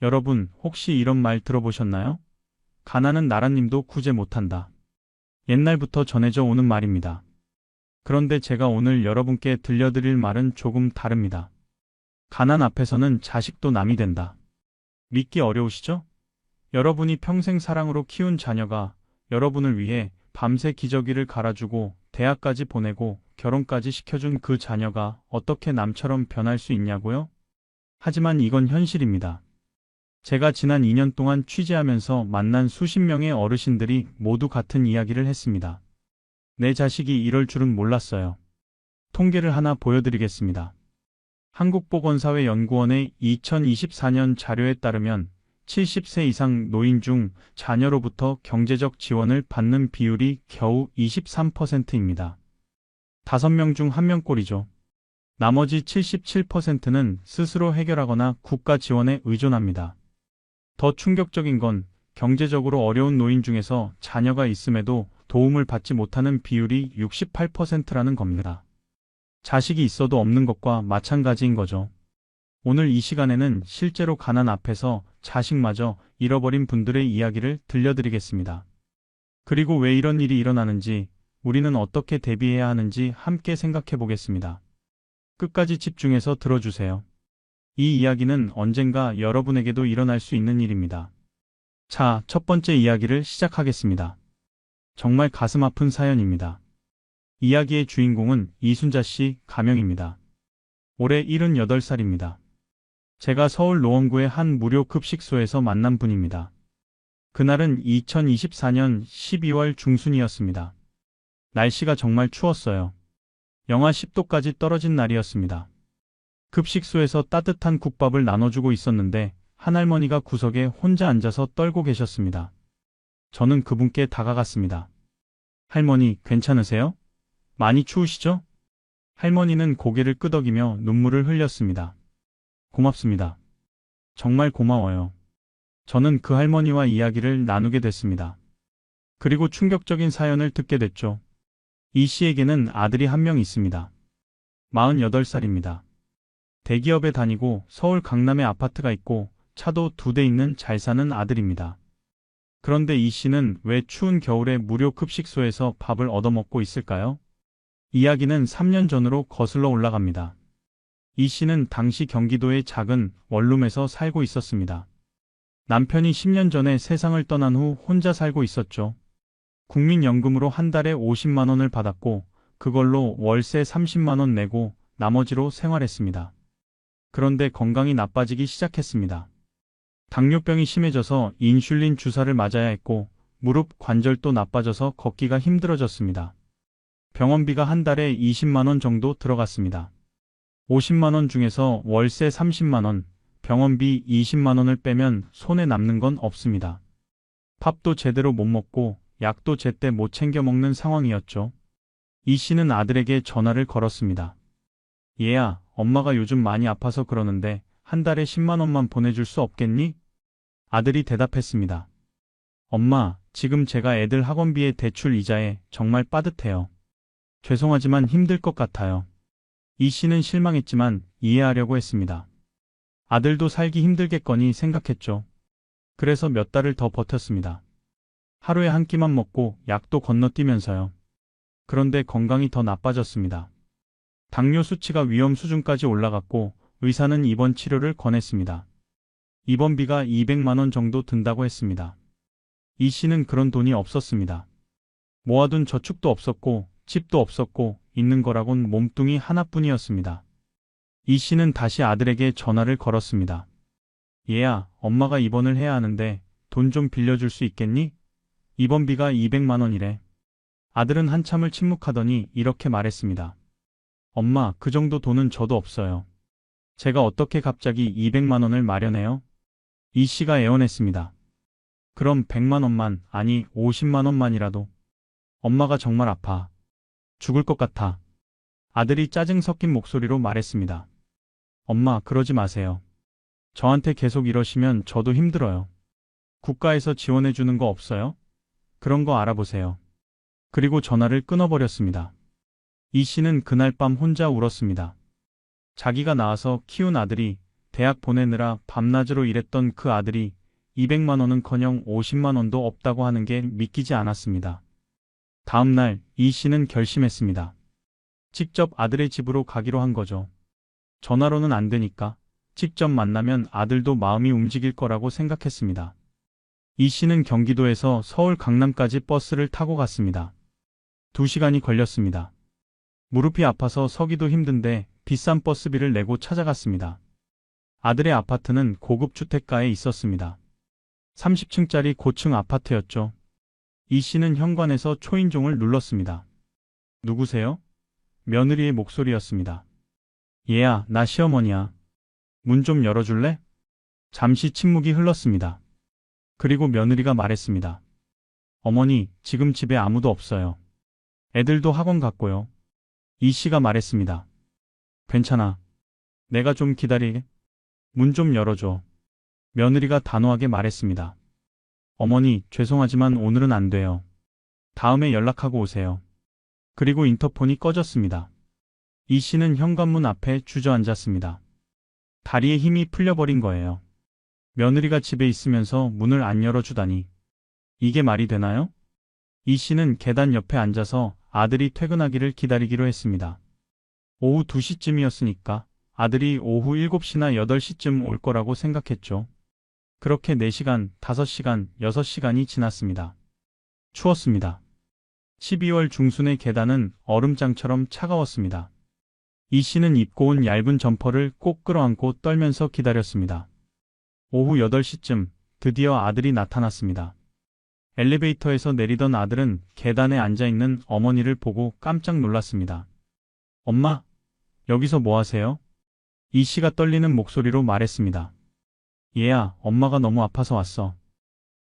여러분, 혹시 이런 말 들어보셨나요? 가난은 나라님도 구제 못한다. 옛날부터 전해져 오는 말입니다. 그런데 제가 오늘 여러분께 들려드릴 말은 조금 다릅니다. 가난 앞에서는 자식도 남이 된다. 믿기 어려우시죠? 여러분이 평생 사랑으로 키운 자녀가 여러분을 위해 밤새 기저귀를 갈아주고 대학까지 보내고 결혼까지 시켜준 그 자녀가 어떻게 남처럼 변할 수 있냐고요? 하지만 이건 현실입니다. 제가 지난 2년 동안 취재하면서 만난 수십 명의 어르신들이 모두 같은 이야기를 했습니다. 내 자식이 이럴 줄은 몰랐어요. 통계를 하나 보여드리겠습니다. 한국보건사회연구원의 2024년 자료에 따르면 70세 이상 노인 중 자녀로부터 경제적 지원을 받는 비율이 겨우 23%입니다. 5명 중 1명꼴이죠. 나머지 77%는 스스로 해결하거나 국가 지원에 의존합니다. 더 충격적인 건 경제적으로 어려운 노인 중에서 자녀가 있음에도 도움을 받지 못하는 비율이 68%라는 겁니다. 자식이 있어도 없는 것과 마찬가지인 거죠. 오늘 이 시간에는 실제로 가난 앞에서 자식마저 잃어버린 분들의 이야기를 들려드리겠습니다. 그리고 왜 이런 일이 일어나는지, 우리는 어떻게 대비해야 하는지 함께 생각해 보겠습니다. 끝까지 집중해서 들어주세요. 이 이야기는 언젠가 여러분에게도 일어날 수 있는 일입니다. 자, 첫 번째 이야기를 시작하겠습니다. 정말 가슴 아픈 사연입니다. 이야기의 주인공은 이순자 씨 가명입니다. 올해 78살입니다. 제가 서울 노원구의 한 무료 급식소에서 만난 분입니다. 그날은 2024년 12월 중순이었습니다. 날씨가 정말 추웠어요. 영하 10도까지 떨어진 날이었습니다. 급식소에서 따뜻한 국밥을 나눠주고 있었는데 한 할머니가 구석에 혼자 앉아서 떨고 계셨습니다. 저는 그분께 다가갔습니다. 할머니, 괜찮으세요? 많이 추우시죠? 할머니는 고개를 끄덕이며 눈물을 흘렸습니다. 고맙습니다. 정말 고마워요. 저는 그 할머니와 이야기를 나누게 됐습니다. 그리고 충격적인 사연을 듣게 됐죠. 이 씨에게는 아들이 한 명 있습니다. 48살입니다. 대기업에 다니고 서울 강남에 아파트가 있고 차도 2대 있는 잘 사는 아들입니다. 그런데 이 씨는 왜 추운 겨울에 무료 급식소에서 밥을 얻어먹고 있을까요? 이야기는 3년 전으로 거슬러 올라갑니다. 이 씨는 당시 경기도의 작은 원룸에서 살고 있었습니다. 남편이 10년 전에 세상을 떠난 후 혼자 살고 있었죠. 국민연금으로 한 달에 50만 원을 받았고 그걸로 월세 30만 원 내고 나머지로 생활했습니다. 그런데 건강이 나빠지기 시작했습니다. 당뇨병이 심해져서 인슐린 주사를 맞아야 했고 무릎 관절도 나빠져서 걷기가 힘들어졌습니다. 병원비가 한 달에 20만 원 정도 들어갔습니다. 50만 원 중에서 월세 30만 원, 병원비 20만 원을 빼면 손에 남는 건 없습니다. 밥도 제대로 못 먹고 약도 제때 못 챙겨 먹는 상황이었죠. 이 씨는 아들에게 전화를 걸었습니다. 얘야, 엄마가 요즘 많이 아파서 그러는데 한 달에 10만 원만 보내줄 수 없겠니? 아들이 대답했습니다. 엄마, 지금 제가 애들 학원비에 대출 이자에 정말 빠듯해요. 죄송하지만 힘들 것 같아요. 이 씨는 실망했지만 이해하려고 했습니다. 아들도 살기 힘들겠거니 생각했죠. 그래서 몇 달을 더 버텼습니다. 하루에 한 끼만 먹고 약도 건너뛰면서요. 그런데 건강이 더 나빠졌습니다. 당뇨 수치가 위험 수준까지 올라갔고 의사는 입원 치료를 권했습니다. 입원비가 200만 원 정도 든다고 했습니다. 이 씨는 그런 돈이 없었습니다. 모아둔 저축도 없었고 집도 없었고 있는 거라곤 몸뚱이 하나뿐이었습니다. 이 씨는 다시 아들에게 전화를 걸었습니다. 얘야, 엄마가 입원을 해야 하는데 돈 좀 빌려줄 수 있겠니? 입원비가 200만 원이래. 아들은 한참을 침묵하더니 이렇게 말했습니다. 엄마, 그 정도 돈은 저도 없어요. 제가 어떻게 갑자기 200만 원을 마련해요? 이 씨가 애원했습니다. 그럼 100만 원만, 아니 50만 원만이라도. 엄마가 정말 아파. 죽을 것 같아. 아들이 짜증 섞인 목소리로 말했습니다. 엄마, 그러지 마세요. 저한테 계속 이러시면 저도 힘들어요. 국가에서 지원해주는 거 없어요? 그런 거 알아보세요. 그리고 전화를 끊어버렸습니다. 이 씨는 그날 밤 혼자 울었습니다. 자기가 낳아서 키운 아들이 대학 보내느라 밤낮으로 일했던 그 아들이 200만 원은커녕 50만 원도 없다고 하는 게 믿기지 않았습니다. 다음 날 이 씨는 결심했습니다. 직접 아들의 집으로 가기로 한 거죠. 전화로는 안 되니까 직접 만나면 아들도 마음이 움직일 거라고 생각했습니다. 이 씨는 경기도에서 서울 강남까지 버스를 타고 갔습니다. 2시간이 걸렸습니다. 무릎이 아파서 서기도 힘든데 비싼 버스비를 내고 찾아갔습니다. 아들의 아파트는 고급 주택가에 있었습니다. 30층짜리 고층 아파트였죠. 이 씨는 현관에서 초인종을 눌렀습니다. 누구세요? 며느리의 목소리였습니다. 얘야, 나 시어머니야. 문 좀 열어줄래? 잠시 침묵이 흘렀습니다. 그리고 며느리가 말했습니다. 어머니, 지금 집에 아무도 없어요. 애들도 학원 갔고요. 이 씨가 말했습니다. 괜찮아. 내가 좀 기다리게. 문 좀 열어줘. 며느리가 단호하게 말했습니다. 어머니, 죄송하지만 오늘은 안 돼요. 다음에 연락하고 오세요. 그리고 인터폰이 꺼졌습니다. 이 씨는 현관문 앞에 주저앉았습니다. 다리에 힘이 풀려버린 거예요. 며느리가 집에 있으면서 문을 안 열어주다니. 이게 말이 되나요? 이 씨는 계단 옆에 앉아서 아들이 퇴근하기를 기다리기로 했습니다. 오후 2시쯤이었으니까 아들이 오후 7시나 8시쯤 올 거라고 생각했죠. 그렇게 4시간, 5시간, 6시간이 지났습니다. 추웠습니다. 12월 중순의 계단은 얼음장처럼 차가웠습니다. 이 씨는 입고 온 얇은 점퍼를 꼭 끌어안고 떨면서 기다렸습니다. 오후 8시쯤 드디어 아들이 나타났습니다. 엘리베이터에서 내리던 아들은 계단에 앉아있는 어머니를 보고 깜짝 놀랐습니다. 엄마, 여기서 뭐 하세요? 이 씨가 떨리는 목소리로 말했습니다. 얘야, 엄마가 너무 아파서 왔어.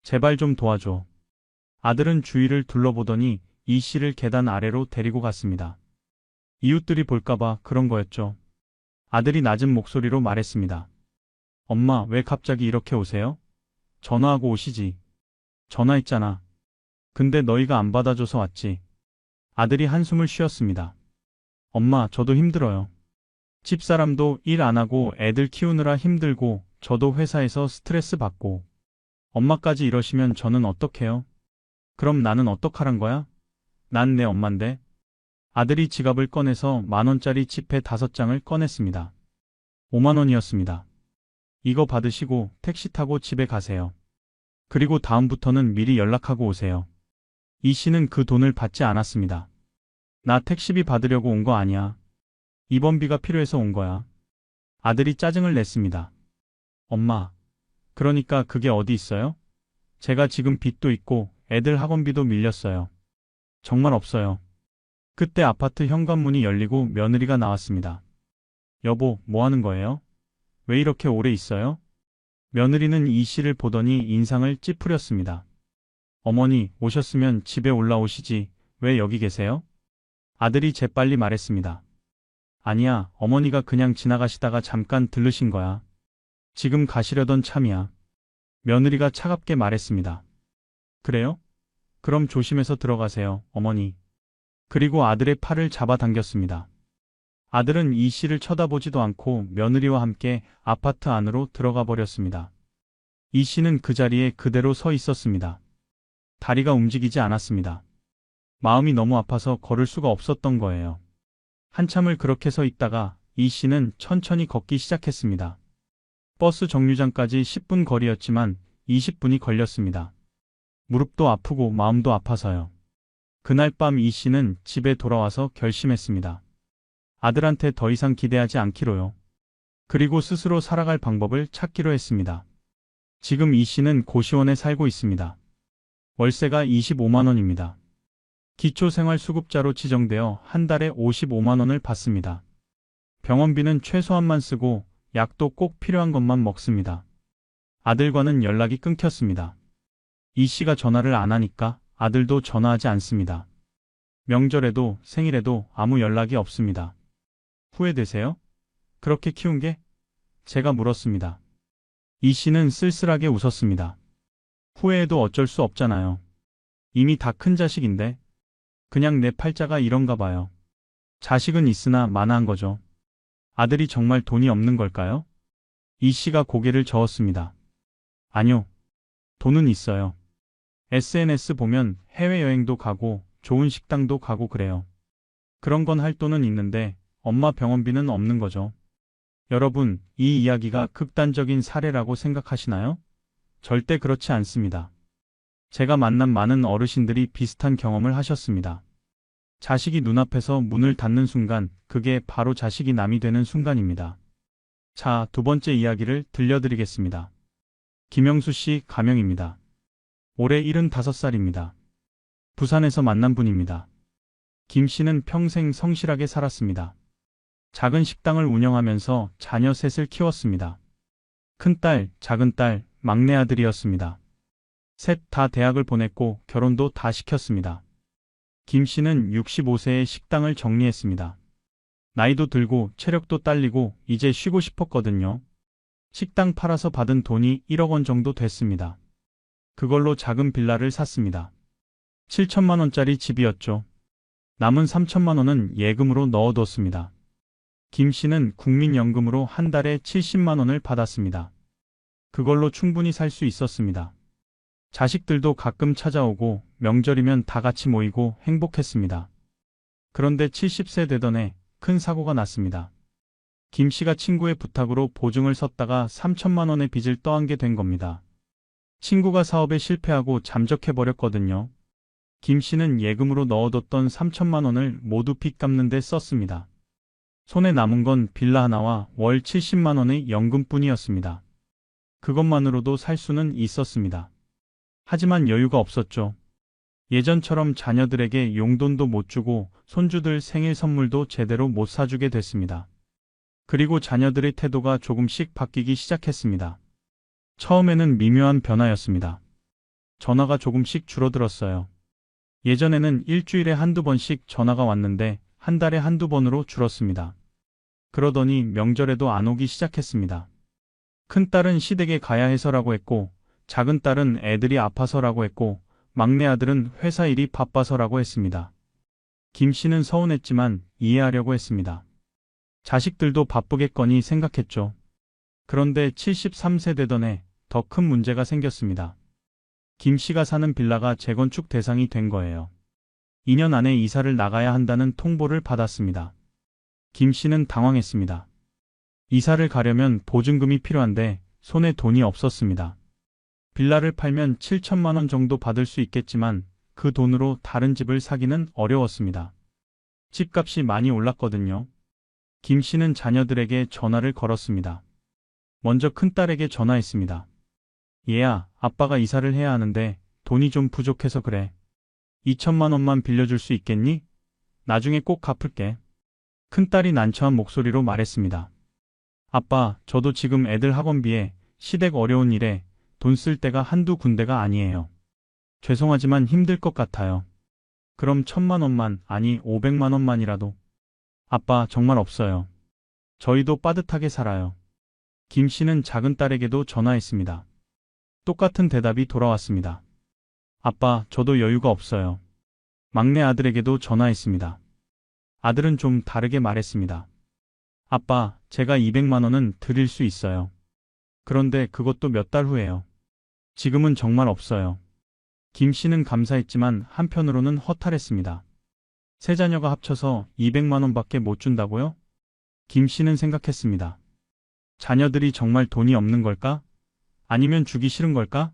제발 좀 도와줘. 아들은 주위를 둘러보더니 이 씨를 계단 아래로 데리고 갔습니다. 이웃들이 볼까봐 그런 거였죠. 아들이 낮은 목소리로 말했습니다. 엄마, 왜 갑자기 이렇게 오세요? 전화하고 오시지. 전화했잖아. 근데 너희가 안 받아줘서 왔지. 아들이 한숨을 쉬었습니다. 엄마, 저도 힘들어요. 집사람도 일 안 하고 애들 키우느라 힘들고 저도 회사에서 스트레스 받고 엄마까지 이러시면 저는 어떡해요? 그럼 나는 어떡하란 거야? 난 내 엄만데. 아들이 지갑을 꺼내서 10,000원짜리 지폐 5장을 꺼냈습니다. 5만 원이었습니다. 이거 받으시고 택시 타고 집에 가세요. 그리고 다음부터는 미리 연락하고 오세요. 이 씨는 그 돈을 받지 않았습니다. 나 택시비 받으려고 온 거 아니야. 입원비가 필요해서 온 거야. 아들이 짜증을 냈습니다. 엄마, 그러니까 그게 어디 있어요? 제가 지금 빚도 있고 애들 학원비도 밀렸어요. 정말 없어요. 그때 아파트 현관문이 열리고 며느리가 나왔습니다. 여보, 뭐 하는 거예요? 왜 이렇게 오래 있어요? 며느리는 이 씨를 보더니 인상을 찌푸렸습니다. 어머니, 오셨으면 집에 올라오시지. 왜 여기 계세요? 아들이 재빨리 말했습니다. 아니야, 어머니가 그냥 지나가시다가 잠깐 들르신 거야. 지금 가시려던 참이야. 며느리가 차갑게 말했습니다. 그래요? 그럼 조심해서 들어가세요, 어머니. 그리고 아들의 팔을 잡아당겼습니다. 아들은 이 씨를 쳐다보지도 않고 며느리와 함께 아파트 안으로 들어가 버렸습니다. 이 씨는 그 자리에 그대로 서 있었습니다. 다리가 움직이지 않았습니다. 마음이 너무 아파서 걸을 수가 없었던 거예요. 한참을 그렇게 서 있다가 이 씨는 천천히 걷기 시작했습니다. 버스 정류장까지 10분 거리였지만 20분이 걸렸습니다. 무릎도 아프고 마음도 아파서요. 그날 밤 이 씨는 집에 돌아와서 결심했습니다. 아들한테 더 이상 기대하지 않기로요. 그리고 스스로 살아갈 방법을 찾기로 했습니다. 지금 이 씨는 고시원에 살고 있습니다. 월세가 25만 원입니다. 기초생활수급자로 지정되어 한 달에 55만 원을 받습니다. 병원비는 최소한만 쓰고 약도 꼭 필요한 것만 먹습니다. 아들과는 연락이 끊겼습니다. 이 씨가 전화를 안 하니까 아들도 전화하지 않습니다. 명절에도 생일에도 아무 연락이 없습니다. 후회되세요? 그렇게 키운 게? 제가 물었습니다. 이 씨는 쓸쓸하게 웃었습니다. 후회해도 어쩔 수 없잖아요. 이미 다 큰 자식인데. 그냥 내 팔자가 이런가 봐요. 자식은 있으나 만화한 거죠. 아들이 정말 돈이 없는 걸까요? 이 씨가 고개를 저었습니다. 아니요. 돈은 있어요. SNS 보면 해외여행도 가고 좋은 식당도 가고 그래요. 그런 건 할 돈은 있는데 엄마 병원비는 없는 거죠. 여러분, 이 이야기가 극단적인 사례라고 생각하시나요? 절대 그렇지 않습니다. 제가 만난 많은 어르신들이 비슷한 경험을 하셨습니다. 자식이 눈앞에서 문을 닫는 순간, 그게 바로 자식이 남이 되는 순간입니다. 자, 두 번째 이야기를 들려드리겠습니다. 김영수 씨 가명입니다. 올해 75살입니다. 부산에서 만난 분입니다. 김 씨는 평생 성실하게 살았습니다. 작은 식당을 운영하면서 자녀 셋을 키웠습니다. 큰딸, 작은딸, 막내 아들이었습니다. 셋 다 대학을 보냈고 결혼도 다 시켰습니다. 김 씨는 65세에 식당을 정리했습니다. 나이도 들고 체력도 딸리고 이제 쉬고 싶었거든요. 식당 팔아서 받은 돈이 1억 원 정도 됐습니다. 그걸로 작은 빌라를 샀습니다. 7천만 원짜리 집이었죠. 남은 3천만 원은 예금으로 넣어뒀습니다. 김 씨는 국민연금으로 한 달에 70만 원을 받았습니다. 그걸로 충분히 살 수 있었습니다. 자식들도 가끔 찾아오고 명절이면 다 같이 모이고 행복했습니다. 그런데 70세 되던 해 큰 사고가 났습니다. 김 씨가 친구의 부탁으로 보증을 섰다가 3천만 원의 빚을 떠안게 된 겁니다. 친구가 사업에 실패하고 잠적해버렸거든요. 김 씨는 예금으로 넣어뒀던 3천만 원을 모두 빚 갚는 데 썼습니다. 손에 남은 건 빌라 하나와 월 70만 원의 연금뿐이었습니다. 그것만으로도 살 수는 있었습니다. 하지만 여유가 없었죠. 예전처럼 자녀들에게 용돈도 못 주고 손주들 생일 선물도 제대로 못 사주게 됐습니다. 그리고 자녀들의 태도가 조금씩 바뀌기 시작했습니다. 처음에는 미묘한 변화였습니다. 전화가 조금씩 줄어들었어요. 예전에는 일주일에 한두 번씩 전화가 왔는데 한 달에 한두 번으로 줄었습니다. 그러더니 명절에도 안 오기 시작했습니다. 큰딸은 시댁에 가야 해서라고 했고, 작은딸은 애들이 아파서라고 했고, 막내 아들은 회사 일이 바빠서라고 했습니다. 김 씨는 서운했지만 이해하려고 했습니다. 자식들도 바쁘겠거니 생각했죠. 그런데 73세 되던 해 더 큰 문제가 생겼습니다. 김 씨가 사는 빌라가 재건축 대상이 된 거예요. 2년 안에 이사를 나가야 한다는 통보를 받았습니다. 김 씨는 당황했습니다. 이사를 가려면 보증금이 필요한데 손에 돈이 없었습니다. 빌라를 팔면 7천만 원 정도 받을 수 있겠지만 그 돈으로 다른 집을 사기는 어려웠습니다. 집값이 많이 올랐거든요. 김 씨는 자녀들에게 전화를 걸었습니다. 먼저 큰딸에게 전화했습니다. 얘야, 아빠가 이사를 해야 하는데 돈이 좀 부족해서 그래. 2천만 원만 빌려줄 수 있겠니? 나중에 꼭 갚을게. 큰딸이 난처한 목소리로 말했습니다. 아빠, 저도 지금 애들 학원비에 시댁 어려운 일에 돈 쓸 데가 한두 군데가 아니에요. 죄송하지만 힘들 것 같아요. 그럼 1,000만 원만, 아니 500만 원만이라도. 아빠, 정말 없어요. 저희도 빠듯하게 살아요. 김 씨는 작은 딸에게도 전화했습니다. 똑같은 대답이 돌아왔습니다. 아빠, 저도 여유가 없어요. 막내 아들에게도 전화했습니다. 아들은 좀 다르게 말했습니다. 아빠, 제가 200만 원은 드릴 수 있어요. 그런데 그것도 몇 달 후에요. 지금은 정말 없어요. 김 씨는 감사했지만 한편으로는 허탈했습니다. 세 자녀가 합쳐서 200만 원밖에 못 준다고요? 김 씨는 생각했습니다. 자녀들이 정말 돈이 없는 걸까? 아니면 주기 싫은 걸까?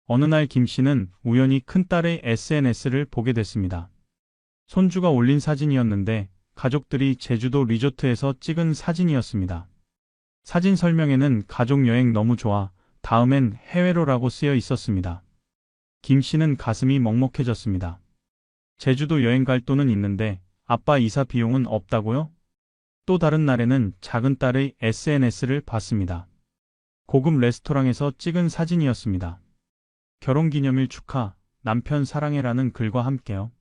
어느 날 김 씨는 우연히 큰딸의 SNS를 보게 됐습니다. 손주가 올린 사진이었는데 가족들이 제주도 리조트에서 찍은 사진이었습니다. 사진 설명에는 가족 여행 너무 좋아, 다음엔 해외로라고 쓰여 있었습니다. 김 씨는 가슴이 먹먹해졌습니다. 제주도 여행 갈 돈은 있는데 아빠 이사 비용은 없다고요? 또 다른 날에는 작은 딸의 SNS를 봤습니다. 고급 레스토랑에서 찍은 사진이었습니다. 결혼기념일 축하, 남편 사랑해라는 글과 함께요.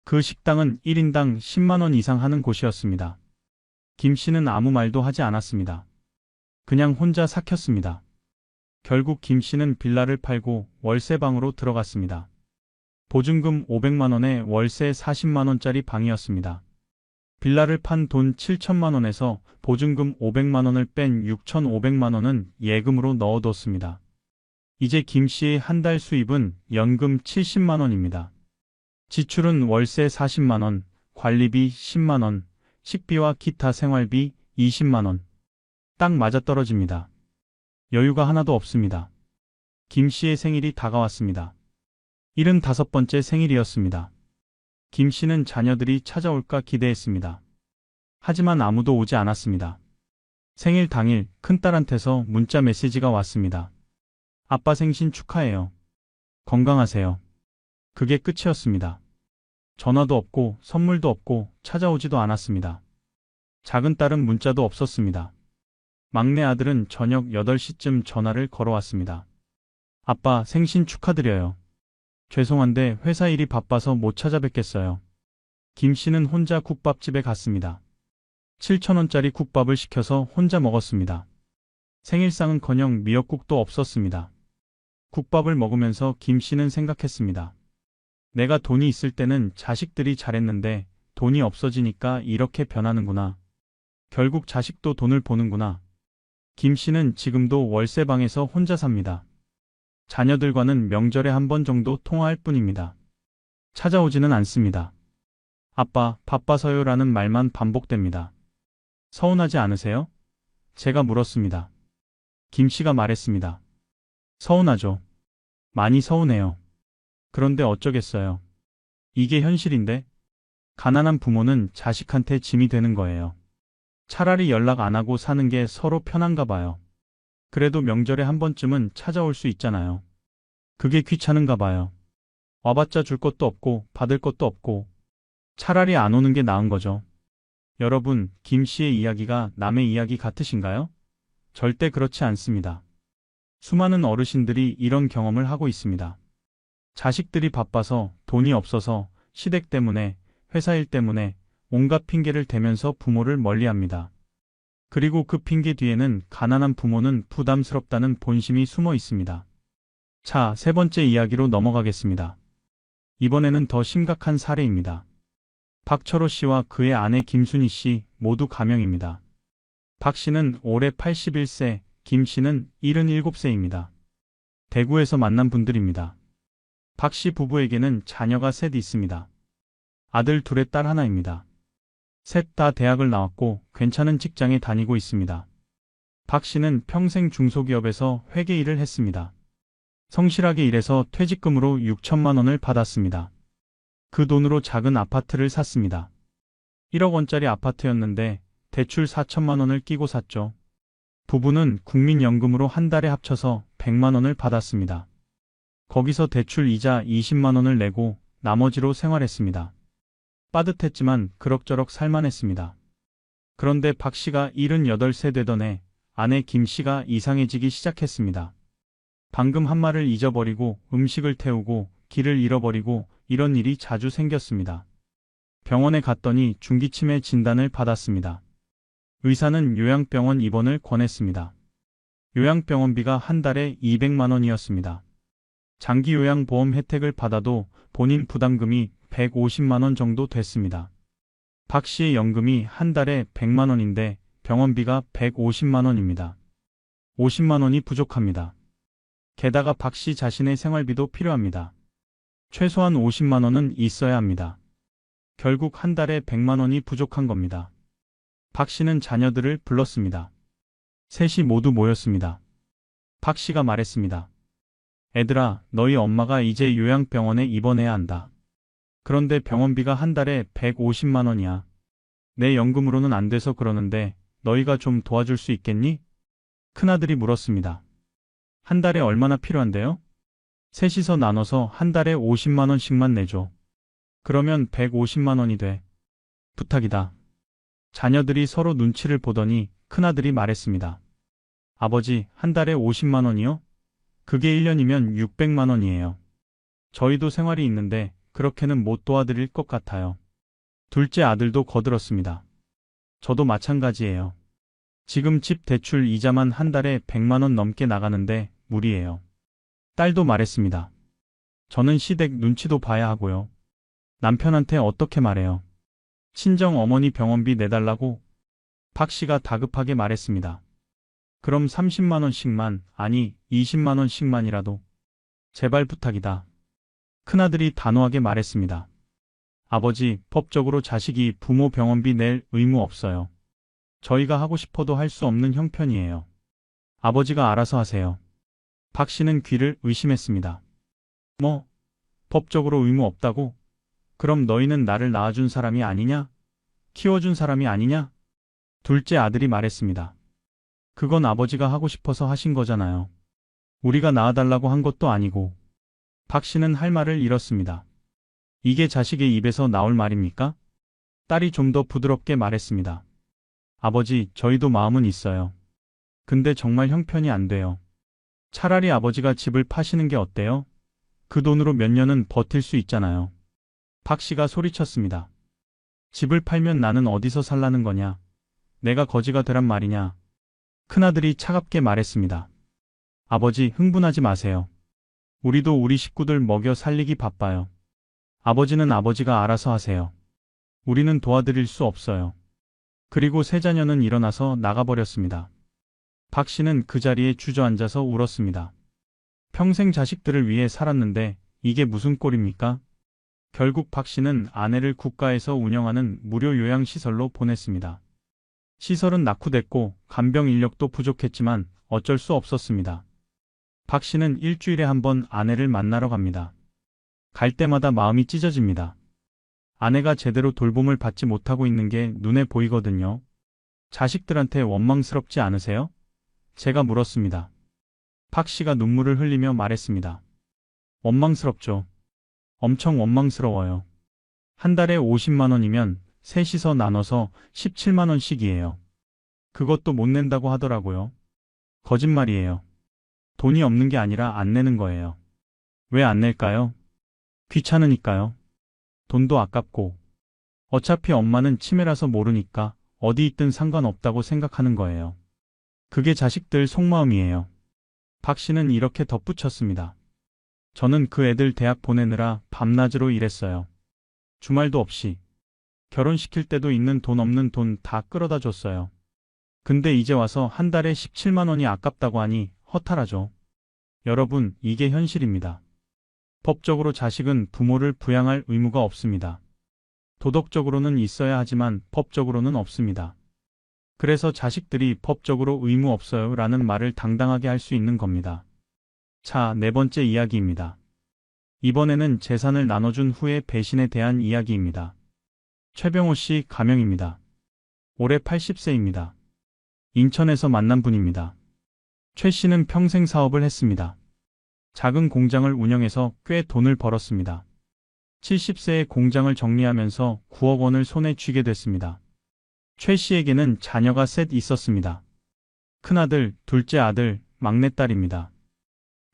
그 식당은 1인당 10만 원 이상 하는 곳이었습니다. 김 씨는 아무 말도 하지 않았습니다. 그냥 혼자 삭혔습니다. 결국 김 씨는 빌라를 팔고 월세방으로 들어갔습니다. 보증금 500만 원에 월세 40만 원짜리 방이었습니다. 빌라를 판 돈 7천만 원에서 보증금 500만 원을 뺀 6,500만 원은 예금으로 넣어뒀습니다. 이제 김 씨의 한 달 수입은 연금 70만 원입니다. 지출은 월세 40만 원, 관리비 10만 원, 식비와 기타 생활비 20만 원. 딱 맞아떨어집니다. 여유가 하나도 없습니다. 김 씨의 생일이 다가왔습니다. 75번째 생일이었습니다. 김 씨는 자녀들이 찾아올까 기대했습니다. 하지만 아무도 오지 않았습니다. 생일 당일 큰딸한테서 문자 메시지가 왔습니다. 아빠 생신 축하해요. 건강하세요. 그게 끝이었습니다. 전화도 없고 선물도 없고 찾아오지도 않았습니다. 작은 딸은 문자도 없었습니다. 막내 아들은 저녁 8시쯤 전화를 걸어왔습니다. 아빠 생신 축하드려요. 죄송한데 회사 일이 바빠서 못 찾아뵙겠어요. 김 씨는 혼자 국밥집에 갔습니다. 7,000원짜리 국밥을 시켜서 혼자 먹었습니다. 생일상은커녕 미역국도 없었습니다. 국밥을 먹으면서 김 씨는 생각했습니다. 내가 돈이 있을 때는 자식들이 잘했는데 돈이 없어지니까 이렇게 변하는구나. 결국 자식도 돈을 보는구나. 김 씨는 지금도 월세방에서 혼자 삽니다. 자녀들과는 명절에 한 번 정도 통화할 뿐입니다. 찾아오지는 않습니다. 아빠, 바빠서요 라는 말만 반복됩니다. 서운하지 않으세요? 제가 물었습니다. 김 씨가 말했습니다. 서운하죠. 많이 서운해요. 그런데 어쩌겠어요. 이게 현실인데? 가난한 부모는 자식한테 짐이 되는 거예요. 차라리 연락 안 하고 사는 게 서로 편한가 봐요. 그래도 명절에 한 번쯤은 찾아올 수 있잖아요. 그게 귀찮은가 봐요. 와봤자 줄 것도 없고 받을 것도 없고 차라리 안 오는 게 나은 거죠. 여러분, 김 씨의 이야기가 남의 이야기 같으신가요? 절대 그렇지 않습니다. 수많은 어르신들이 이런 경험을 하고 있습니다. 자식들이 바빠서, 돈이 없어서, 시댁 때문에, 회사 일 때문에 온갖 핑계를 대면서 부모를 멀리합니다. 그리고 그 핑계 뒤에는 가난한 부모는 부담스럽다는 본심이 숨어 있습니다. 자, 세 번째 이야기로 넘어가겠습니다. 이번에는 더 심각한 사례입니다. 박철호 씨와 그의 아내 김순희 씨 모두 가명입니다. 박 씨는 올해 81세, 김 씨는 77세입니다. 대구에서 만난 분들입니다. 박 씨 부부에게는 자녀가 셋 있습니다. 아들 둘에 딸 하나입니다. 셋 다 대학을 나왔고 괜찮은 직장에 다니고 있습니다. 박 씨는 평생 중소기업에서 회계 일을 했습니다. 성실하게 일해서 퇴직금으로 6천만 원을 받았습니다. 그 돈으로 작은 아파트를 샀습니다. 1억 원짜리 아파트였는데 대출 4천만 원을 끼고 샀죠. 부부는 국민연금으로 한 달에 합쳐서 100만 원을 받았습니다. 거기서 대출 이자 20만 원을 내고 나머지로 생활했습니다. 빠듯했지만 그럭저럭 살만했습니다. 그런데 박 씨가 78세 되던 해 아내 김 씨가 이상해지기 시작했습니다. 방금 한 말을 잊어버리고 음식을 태우고 길을 잃어버리고 이런 일이 자주 생겼습니다. 병원에 갔더니 중기치매 진단을 받았습니다. 의사는 요양병원 입원을 권했습니다. 요양병원비가 한 달에 200만 원이었습니다. 장기요양보험 혜택을 받아도 본인 부담금이 150만 원 정도 됐습니다. 박 씨의 연금이 한 달에 100만 원인데 병원비가 150만 원입니다. 50만 원이 부족합니다. 게다가 박 씨 자신의 생활비도 필요합니다. 최소한 50만 원은 있어야 합니다. 결국 한 달에 100만 원이 부족한 겁니다. 박 씨는 자녀들을 불렀습니다. 셋이 모두 모였습니다. 박 씨가 말했습니다. 애들아, 너희 엄마가 이제 요양병원에 입원해야 한다. 그런데 병원비가 한 달에 150만 원이야. 내 연금으로는 안 돼서 그러는데 너희가 좀 도와줄 수 있겠니? 큰아들이 물었습니다. 한 달에 얼마나 필요한데요? 셋이서 나눠서 한 달에 50만 원씩만 내줘. 그러면 150만 원이 돼. 부탁이다. 자녀들이 서로 눈치를 보더니 큰아들이 말했습니다. 아버지, 한 달에 50만 원이요? 그게 1년이면 600만 원이에요. 저희도 생활이 있는데 그렇게는 못 도와드릴 것 같아요. 둘째 아들도 거들었습니다. 저도 마찬가지예요. 지금 집 대출 이자만 한 달에 100만 원 넘게 나가는데 무리예요. 딸도 말했습니다. 저는 시댁 눈치도 봐야 하고요. 남편한테 어떻게 말해요? 친정 어머니 병원비 내달라고 박 씨가 다급하게 말했습니다. 그럼 30만 원씩만, 아니 20만 원씩만이라도 제발 부탁이다. 큰아들이 단호하게 말했습니다. 아버지, 법적으로 자식이 부모 병원비 낼 의무 없어요. 저희가 하고 싶어도 할 수 없는 형편이에요. 아버지가 알아서 하세요. 박 씨는 귀를 의심했습니다. 뭐, 법적으로 의무 없다고? 그럼 너희는 나를 낳아준 사람이 아니냐? 키워준 사람이 아니냐? 둘째 아들이 말했습니다. 그건 아버지가 하고 싶어서 하신 거잖아요. 우리가 낳아달라고 한 것도 아니고. 박 씨는 할 말을 잃었습니다. 이게 자식의 입에서 나올 말입니까? 딸이 좀 더 부드럽게 말했습니다. 아버지, 저희도 마음은 있어요. 근데 정말 형편이 안 돼요. 차라리 아버지가 집을 파시는 게 어때요? 그 돈으로 몇 년은 버틸 수 있잖아요. 박 씨가 소리쳤습니다. 집을 팔면 나는 어디서 살라는 거냐? 내가 거지가 되란 말이냐? 큰아들이 차갑게 말했습니다. 아버지, 흥분하지 마세요. 우리도 우리 식구들 먹여 살리기 바빠요. 아버지는 아버지가 알아서 하세요. 우리는 도와드릴 수 없어요. 그리고 세 자녀는 일어나서 나가버렸습니다. 박 씨는 그 자리에 주저앉아서 울었습니다. 평생 자식들을 위해 살았는데 이게 무슨 꼴입니까? 결국 박 씨는 아내를 국가에서 운영하는 무료 요양시설로 보냈습니다. 시설은 낙후됐고 간병 인력도 부족했지만 어쩔 수 없었습니다. 박 씨는 일주일에 한 번 아내를 만나러 갑니다. 갈 때마다 마음이 찢어집니다. 아내가 제대로 돌봄을 받지 못하고 있는 게 눈에 보이거든요. 자식들한테 원망스럽지 않으세요? 제가 물었습니다. 박 씨가 눈물을 흘리며 말했습니다. 원망스럽죠. 엄청 원망스러워요. 한 달에 50만 원이면 셋이서 나눠서 17만 원씩이에요. 그것도 못 낸다고 하더라고요. 거짓말이에요. 돈이 없는 게 아니라 안 내는 거예요. 왜 안 낼까요? 귀찮으니까요. 돈도 아깝고. 어차피 엄마는 치매라서 모르니까 어디 있든 상관없다고 생각하는 거예요. 그게 자식들 속마음이에요. 박 씨는 이렇게 덧붙였습니다. 저는 그 애들 대학 보내느라 밤낮으로 일했어요. 주말도 없이. 결혼시킬 때도 있는 돈 없는 돈 다 끌어다 줬어요. 근데 이제 와서 한 달에 17만 원이 아깝다고 하니 허탈하죠. 여러분, 이게 현실입니다. 법적으로 자식은 부모를 부양할 의무가 없습니다. 도덕적으로는 있어야 하지만 법적으로는 없습니다. 그래서 자식들이 법적으로 의무 없어요 라는 말을 당당하게 할 수 있는 겁니다. 자, 네 번째 이야기입니다. 이번에는 재산을 나눠준 후의 배신에 대한 이야기입니다. 최병호 씨 가명입니다. 올해 80세입니다. 인천에서 만난 분입니다. 최 씨는 평생 사업을 했습니다. 작은 공장을 운영해서 꽤 돈을 벌었습니다. 70세에 공장을 정리하면서 9억 원을 손에 쥐게 됐습니다. 최 씨에게는 자녀가 셋 있었습니다. 큰아들, 둘째 아들, 막내딸입니다.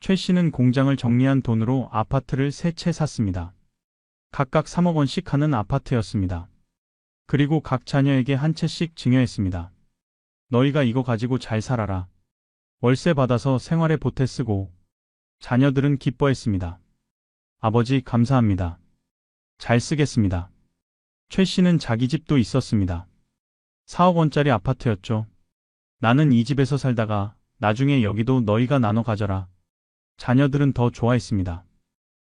최 씨는 공장을 정리한 돈으로 아파트를 세 채 샀습니다. 각각 3억 원씩 하는 아파트였습니다. 그리고 각 자녀에게 한 채씩 증여했습니다. 너희가 이거 가지고 잘 살아라. 월세 받아서 생활에 보태 쓰고. 자녀들은 기뻐했습니다. 아버지 감사합니다. 잘 쓰겠습니다. 최 씨는 자기 집도 있었습니다. 4억 원짜리 아파트였죠. 나는 이 집에서 살다가 나중에 여기도 너희가 나눠 가져라. 자녀들은 더 좋아했습니다.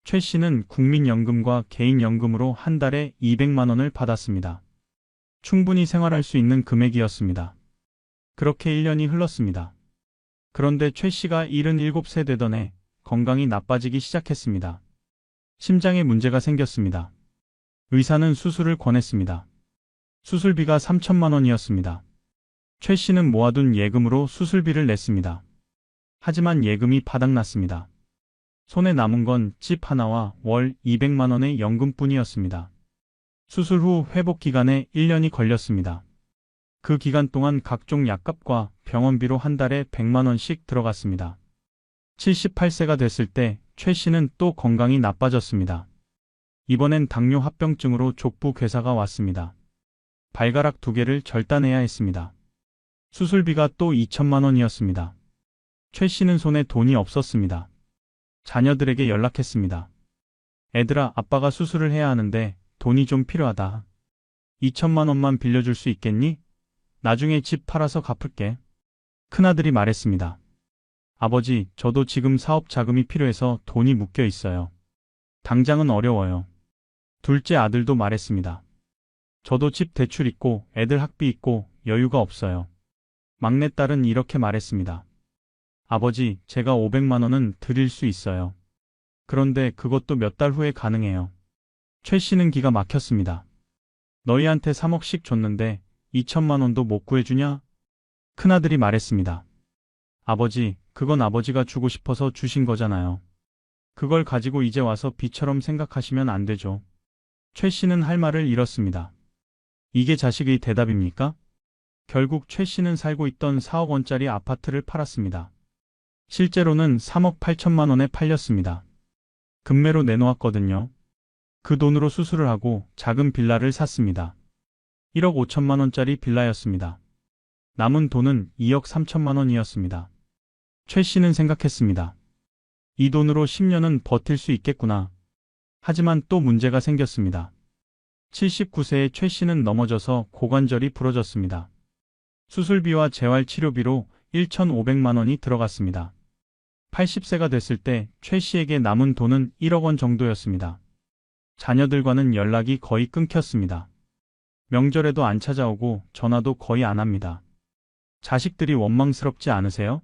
최 씨는 국민연금과 개인연금으로 한 달에 200만 원을 받았습니다. 충분히 생활할 수 있는 금액이었습니다. 그렇게 1년이 흘렀습니다. 그런데 최 씨가 77세 되던 해 건강이 나빠지기 시작했습니다. 심장에 문제가 생겼습니다. 의사는 수술을 권했습니다. 수술비가 3천만 원이었습니다. 최 씨는 모아둔 예금으로 수술비를 냈습니다. 하지만 예금이 바닥났습니다. 손에 남은 건 집 하나와 월 200만 원의 연금뿐이었습니다. 수술 후 회복 기간에 1년이 걸렸습니다. 그 기간 동안 각종 약값과 병원비로 한 달에 100만 원씩 들어갔습니다. 78세가 됐을 때 최 씨는 또 건강이 나빠졌습니다. 이번엔 당뇨 합병증으로 족부 괴사가 왔습니다. 발가락 2개를 절단해야 했습니다. 수술비가 또 2천만 원이었습니다. 최 씨는 손에 돈이 없었습니다. 자녀들에게 연락했습니다. 애들아, 아빠가 수술을 해야 하는데 돈이 좀 필요하다. 2천만 원만 빌려줄 수 있겠니? 나중에 집 팔아서 갚을게. 큰아들이 말했습니다. 아버지, 저도 지금 사업 자금이 필요해서 돈이 묶여 있어요. 당장은 어려워요. 둘째 아들도 말했습니다. 저도 집 대출 있고 애들 학비 있고 여유가 없어요. 막내딸은 이렇게 말했습니다. 아버지, 제가 500만 원은 드릴 수 있어요. 그런데 그것도 몇 달 후에 가능해요. 최 씨는 기가 막혔습니다. 너희한테 3억씩 줬는데 2천만 원도 못 구해주냐? 큰아들이 말했습니다. 아버지, 그건 아버지가 주고 싶어서 주신 거잖아요. 그걸 가지고 이제 와서 빚처럼 생각하시면 안 되죠. 최 씨는 할 말을 잃었습니다. 이게 자식의 대답입니까? 결국 최 씨는 살고 있던 4억 원짜리 아파트를 팔았습니다. 실제로는 3억 8천만 원에 팔렸습니다. 금매로 내놓았거든요. 그 돈으로 수술을 하고 작은 빌라를 샀습니다. 1억 5천만 원짜리 빌라였습니다. 남은 돈은 2억 3천만 원이었습니다. 최 씨는 생각했습니다. 이 돈으로 10년은 버틸 수 있겠구나. 하지만 또 문제가 생겼습니다. 79세의 최 씨는 넘어져서 고관절이 부러졌습니다. 수술비와 재활치료비로 1,500만 원이 들어갔습니다. 80세가 됐을 때 최 씨에게 남은 돈은 1억 원 정도였습니다. 자녀들과는 연락이 거의 끊겼습니다. 명절에도 안 찾아오고 전화도 거의 안 합니다. 자식들이 원망스럽지 않으세요?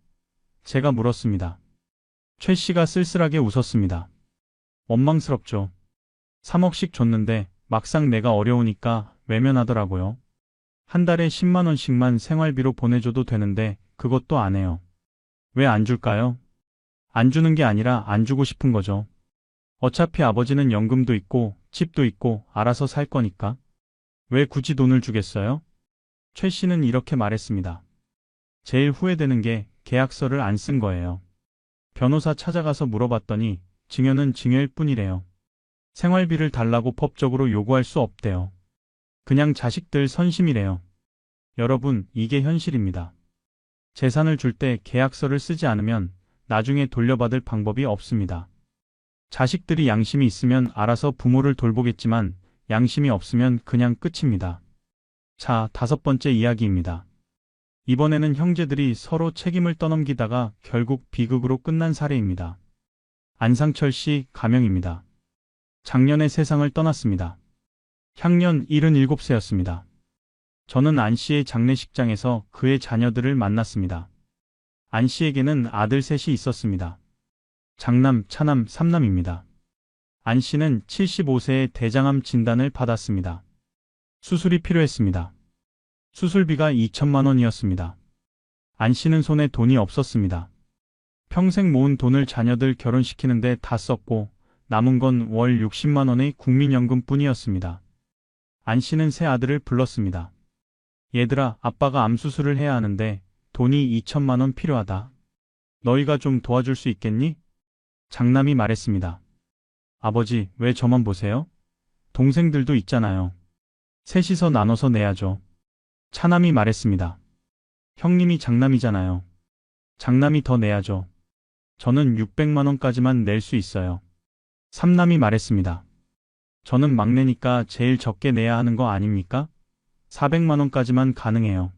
제가 물었습니다. 최 씨가 쓸쓸하게 웃었습니다. 원망스럽죠. 3억씩 줬는데 막상 내가 어려우니까 외면하더라고요. 한 달에 10만 원씩만 생활비로 보내줘도 되는데 그것도 안 해요. 왜 안 줄까요? 안 주는 게 아니라 안 주고 싶은 거죠. 어차피 아버지는 연금도 있고 집도 있고 알아서 살 거니까. 왜 굳이 돈을 주겠어요? 최 씨는 이렇게 말했습니다. 제일 후회되는 게 계약서를 안 쓴 거예요. 변호사 찾아가서 물어봤더니 증여는 증여일 뿐이래요. 생활비를 달라고 법적으로 요구할 수 없대요. 그냥 자식들 선심이래요. 여러분, 이게 현실입니다. 재산을 줄 때 계약서를 쓰지 않으면 나중에 돌려받을 방법이 없습니다. 자식들이 양심이 있으면 알아서 부모를 돌보겠지만 양심이 없으면 그냥 끝입니다. 자, 5번째 이야기입니다. 이번에는 형제들이 서로 책임을 떠넘기다가 결국 비극으로 끝난 사례입니다. 안상철 씨 가명입니다. 작년에 세상을 떠났습니다. 향년 77세였습니다. 저는 안 씨의 장례식장에서 그의 자녀들을 만났습니다. 안 씨에게는 아들 셋이 있었습니다. 장남, 차남, 삼남입니다. 안 씨는 75세에 대장암 진단을 받았습니다. 수술이 필요했습니다. 수술비가 2천만 원이었습니다. 안 씨는 손에 돈이 없었습니다. 평생 모은 돈을 자녀들 결혼시키는데 다 썼고 남은 건 월 60만 원의 국민연금 뿐이었습니다. 안 씨는 세 아들을 불렀습니다. 얘들아, 아빠가 암 수술을 해야 하는데 돈이 2천만 원 필요하다. 너희가 좀 도와줄 수 있겠니? 장남이 말했습니다. 아버지, 왜 저만 보세요? 동생들도 있잖아요. 셋이서 나눠서 내야죠. 차남이 말했습니다. 형님이 장남이잖아요. 장남이 더 내야죠. 저는 600만 원까지만 낼 수 있어요. 삼남이 말했습니다. 저는 막내니까 제일 적게 내야 하는 거 아닙니까? 400만 원까지만 가능해요.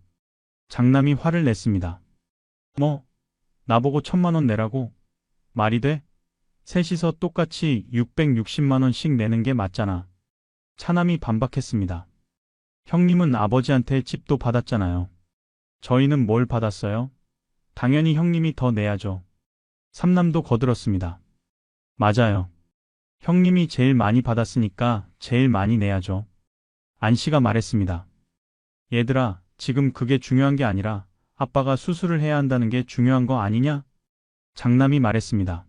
장남이 화를 냈습니다. 뭐? 나보고 1,000만 원 내라고? 말이 돼? 셋이서 똑같이 660만 원씩 내는 게 맞잖아. 차남이 반박했습니다. 형님은 아버지한테 집도 받았잖아요. 저희는 뭘 받았어요? 당연히 형님이 더 내야죠. 삼남도 거들었습니다. 맞아요. 형님이 제일 많이 받았으니까 제일 많이 내야죠. 안 씨가 말했습니다. 얘들아, 지금 그게 중요한 게 아니라 아빠가 수술을 해야 한다는 게 중요한 거 아니냐? 장남이 말했습니다.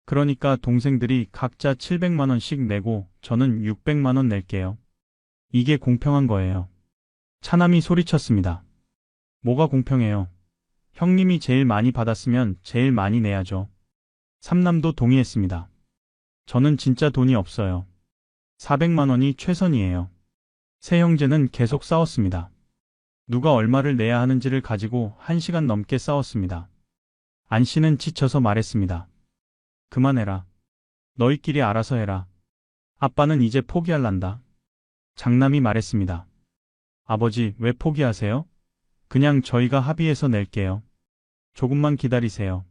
그러니까 동생들이 각자 700만 원씩 내고 저는 600만 원 낼게요. 이게 공평한 거예요. 차남이 소리쳤습니다. 뭐가 공평해요? 형님이 제일 많이 받았으면 제일 많이 내야죠. 삼남도 동의했습니다. 저는 진짜 돈이 없어요. 400만 원이 최선이에요. 세 형제는 계속 싸웠습니다. 누가 얼마를 내야 하는지를 가지고 1시간 넘게 싸웠습니다. 안 씨는 지쳐서 말했습니다. 그만해라. 너희끼리 알아서 해라. 아빠는 이제 포기할란다. 장남이 말했습니다. 아버지, 왜 포기하세요? 그냥 저희가 합의해서 낼게요. 조금만 기다리세요.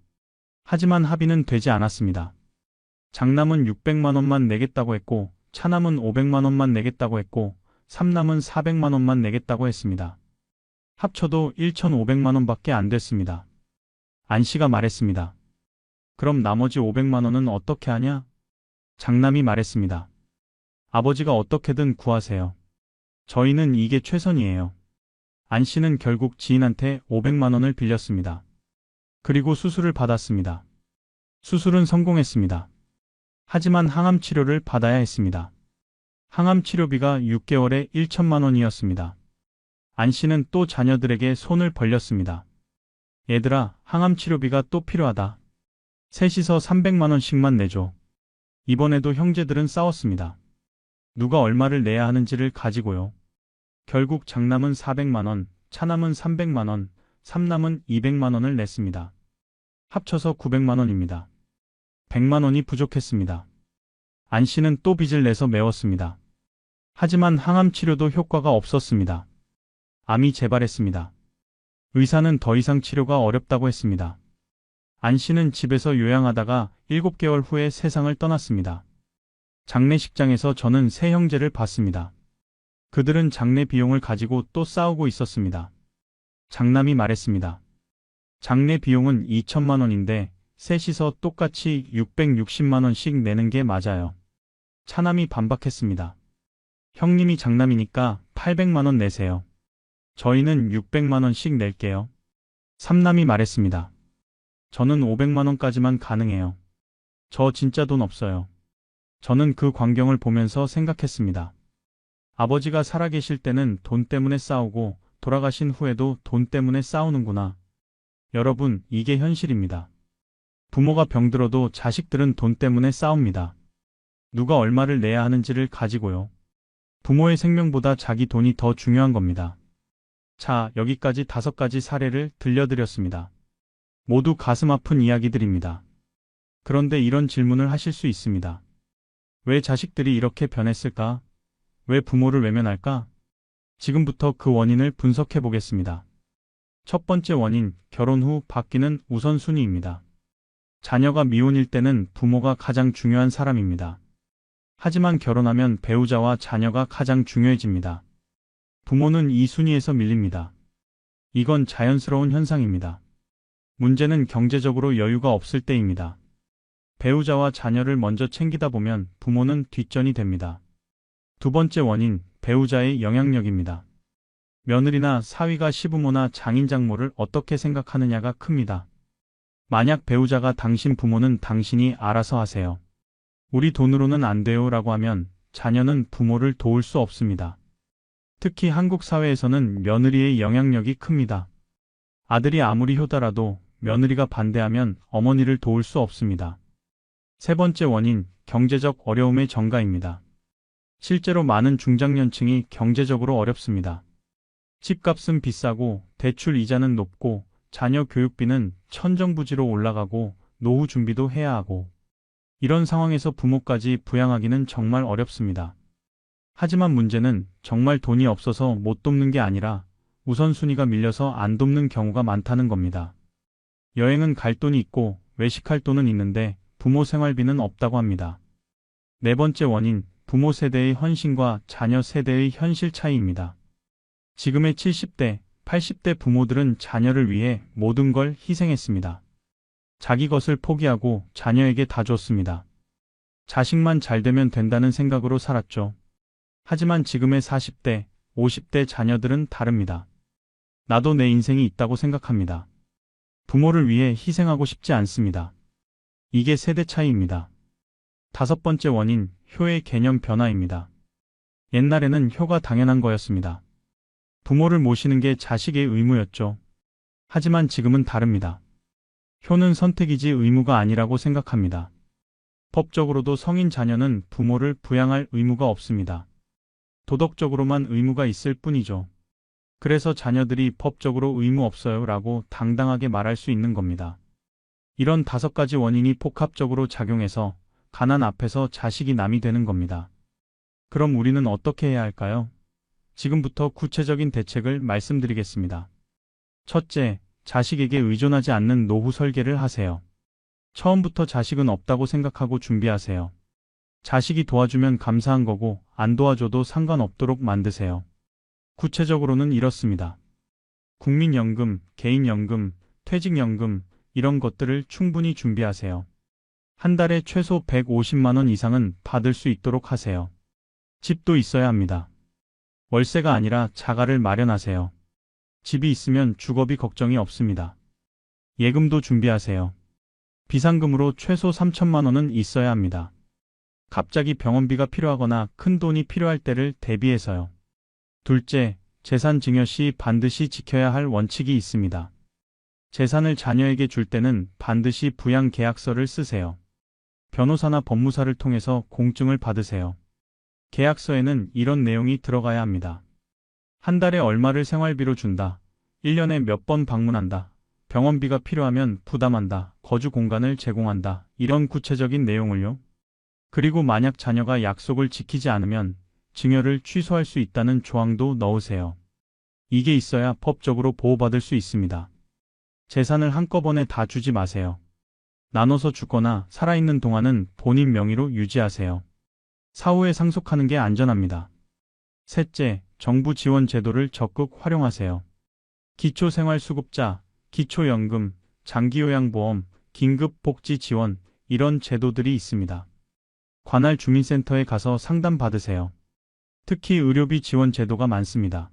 하지만 합의는 되지 않았습니다. 장남은 600만 원만 내겠다고 했고, 차남은 500만 원만 내겠다고 했고, 삼남은 400만 원만 내겠다고 했습니다. 합쳐도 1,500만 원밖에 안 됐습니다. 안 씨가 말했습니다. 그럼 나머지 500만 원은 어떻게 하냐? 장남이 말했습니다. 아버지가 어떻게든 구하세요. 저희는 이게 최선이에요. 안 씨는 결국 지인한테 500만 원을 빌렸습니다. 그리고 수술을 받았습니다. 수술은 성공했습니다. 하지만 항암 치료를 받아야 했습니다. 항암 치료비가 6개월에 1천만 원이었습니다. 안 씨는 또 자녀들에게 손을 벌렸습니다. 얘들아, 항암 치료비가 또 필요하다. 셋이서 300만 원씩만 내줘. 이번에도 형제들은 싸웠습니다. 누가 얼마를 내야 하는지를 가지고요. 결국 장남은 400만 원, 차남은 300만 원, 삼남은 200만 원을 냈습니다. 합쳐서 900만 원입니다. 100만 원이 부족했습니다. 안 씨는 또 빚을 내서 메웠습니다. 하지만 항암 치료도 효과가 없었습니다. 암이 재발했습니다. 의사는 더 이상 치료가 어렵다고 했습니다. 안 씨는 집에서 요양하다가 7개월 후에 세상을 떠났습니다. 장례식장에서 저는 세 형제를 봤습니다. 그들은 장례 비용을 가지고 또 싸우고 있었습니다. 장남이 말했습니다. 장례 비용은 2천만 원인데 셋이서 똑같이 660만 원씩 내는 게 맞아요. 차남이 반박했습니다. 형님이 장남이니까 800만 원 내세요. 저희는 600만 원씩 낼게요. 삼남이 말했습니다. 저는 500만 원까지만 가능해요. 저 진짜 돈 없어요. 저는 그 광경을 보면서 생각했습니다. 아버지가 살아계실 때는 돈 때문에 싸우고 돌아가신 후에도 돈 때문에 싸우는구나. 여러분, 이게 현실입니다. 부모가 병들어도 자식들은 돈 때문에 싸웁니다. 누가 얼마를 내야 하는지를 가지고요. 부모의 생명보다 자기 돈이 더 중요한 겁니다. 자, 여기까지 5가지 사례를 들려드렸습니다. 모두 가슴 아픈 이야기들입니다. 그런데 이런 질문을 하실 수 있습니다. 왜 자식들이 이렇게 변했을까? 왜 부모를 외면할까? 지금부터 그 원인을 분석해 보겠습니다. 첫 번째 원인, 결혼 후 바뀌는 우선순위입니다. 자녀가 미혼일 때는 부모가 가장 중요한 사람입니다. 하지만 결혼하면 배우자와 자녀가 가장 중요해집니다. 부모는 이 순위에서 밀립니다. 이건 자연스러운 현상입니다. 문제는 경제적으로 여유가 없을 때입니다. 배우자와 자녀를 먼저 챙기다 보면 부모는 뒷전이 됩니다. 두 번째 원인, 배우자의 영향력입니다. 며느리나 사위가 시부모나 장인장모를 어떻게 생각하느냐가 큽니다. 만약 배우자가 당신 부모는 당신이 알아서 하세요. 우리 돈으로는 안 돼요 라고 하면 자녀는 부모를 도울 수 없습니다. 특히 한국 사회에서는 며느리의 영향력이 큽니다. 아들이 아무리 효다라도 며느리가 반대하면 어머니를 도울 수 없습니다. 세 번째 원인, 경제적 어려움의 전가입니다. 실제로 많은 중장년층이 경제적으로 어렵습니다. 집값은 비싸고 대출 이자는 높고 자녀 교육비는 천정부지로 올라가고 노후 준비도 해야 하고 이런 상황에서 부모까지 부양하기는 정말 어렵습니다. 하지만 문제는 정말 돈이 없어서 못 돕는 게 아니라 우선순위가 밀려서 안 돕는 경우가 많다는 겁니다. 여행은 갈 돈이 있고 외식할 돈은 있는데 부모 생활비는 없다고 합니다. 네 번째 원인, 부모 세대의 헌신과 자녀 세대의 현실 차이입니다. 지금의 70대, 80대 부모들은 자녀를 위해 모든 걸 희생했습니다. 자기 것을 포기하고 자녀에게 다 줬습니다. 자식만 잘 되면 된다는 생각으로 살았죠. 하지만 지금의 40대, 50대 자녀들은 다릅니다. 나도 내 인생이 있다고 생각합니다. 부모를 위해 희생하고 싶지 않습니다. 이게 세대 차이입니다. 다섯 번째 원인, 효의 개념 변화입니다. 옛날에는 효가 당연한 거였습니다. 부모를 모시는 게 자식의 의무였죠. 하지만 지금은 다릅니다. 효는 선택이지 의무가 아니라고 생각합니다. 법적으로도 성인 자녀는 부모를 부양할 의무가 없습니다. 도덕적으로만 의무가 있을 뿐이죠. 그래서 자녀들이 법적으로 의무 없어요 라고 당당하게 말할 수 있는 겁니다. 이런 5가지 원인이 복합적으로 작용해서 가난 앞에서 자식이 남이 되는 겁니다. 그럼 우리는 어떻게 해야 할까요? 지금부터 구체적인 대책을 말씀드리겠습니다. 첫째, 자식에게 의존하지 않는 노후 설계를 하세요. 처음부터 자식은 없다고 생각하고 준비하세요. 자식이 도와주면 감사한 거고 안 도와줘도 상관없도록 만드세요. 구체적으로는 이렇습니다. 국민연금, 개인연금, 퇴직연금 이런 것들을 충분히 준비하세요. 한 달에 최소 150만 원 이상은 받을 수 있도록 하세요. 집도 있어야 합니다. 월세가 아니라 자가를 마련하세요. 집이 있으면 주거비 걱정이 없습니다. 예금도 준비하세요. 비상금으로 최소 3천만 원은 있어야 합니다. 갑자기 병원비가 필요하거나 큰 돈이 필요할 때를 대비해서요. 둘째, 재산 증여 시 반드시 지켜야 할 원칙이 있습니다. 재산을 자녀에게 줄 때는 반드시 부양 계약서를 쓰세요. 변호사나 법무사를 통해서 공증을 받으세요. 계약서에는 이런 내용이 들어가야 합니다. 한 달에 얼마를 생활비로 준다. 1년에 몇 번 방문한다. 병원비가 필요하면 부담한다. 거주 공간을 제공한다. 이런 구체적인 내용을요. 그리고 만약 자녀가 약속을 지키지 않으면 증여를 취소할 수 있다는 조항도 넣으세요. 이게 있어야 법적으로 보호받을 수 있습니다. 재산을 한꺼번에 다 주지 마세요. 나눠서 주거나 살아있는 동안은 본인 명의로 유지하세요. 사후에 상속하는 게 안전합니다. 셋째, 정부 지원 제도를 적극 활용하세요. 기초생활수급자, 기초연금, 장기요양보험, 긴급복지 지원 이런 제도들이 있습니다. 관할 주민센터에 가서 상담받으세요. 특히 의료비 지원 제도가 많습니다.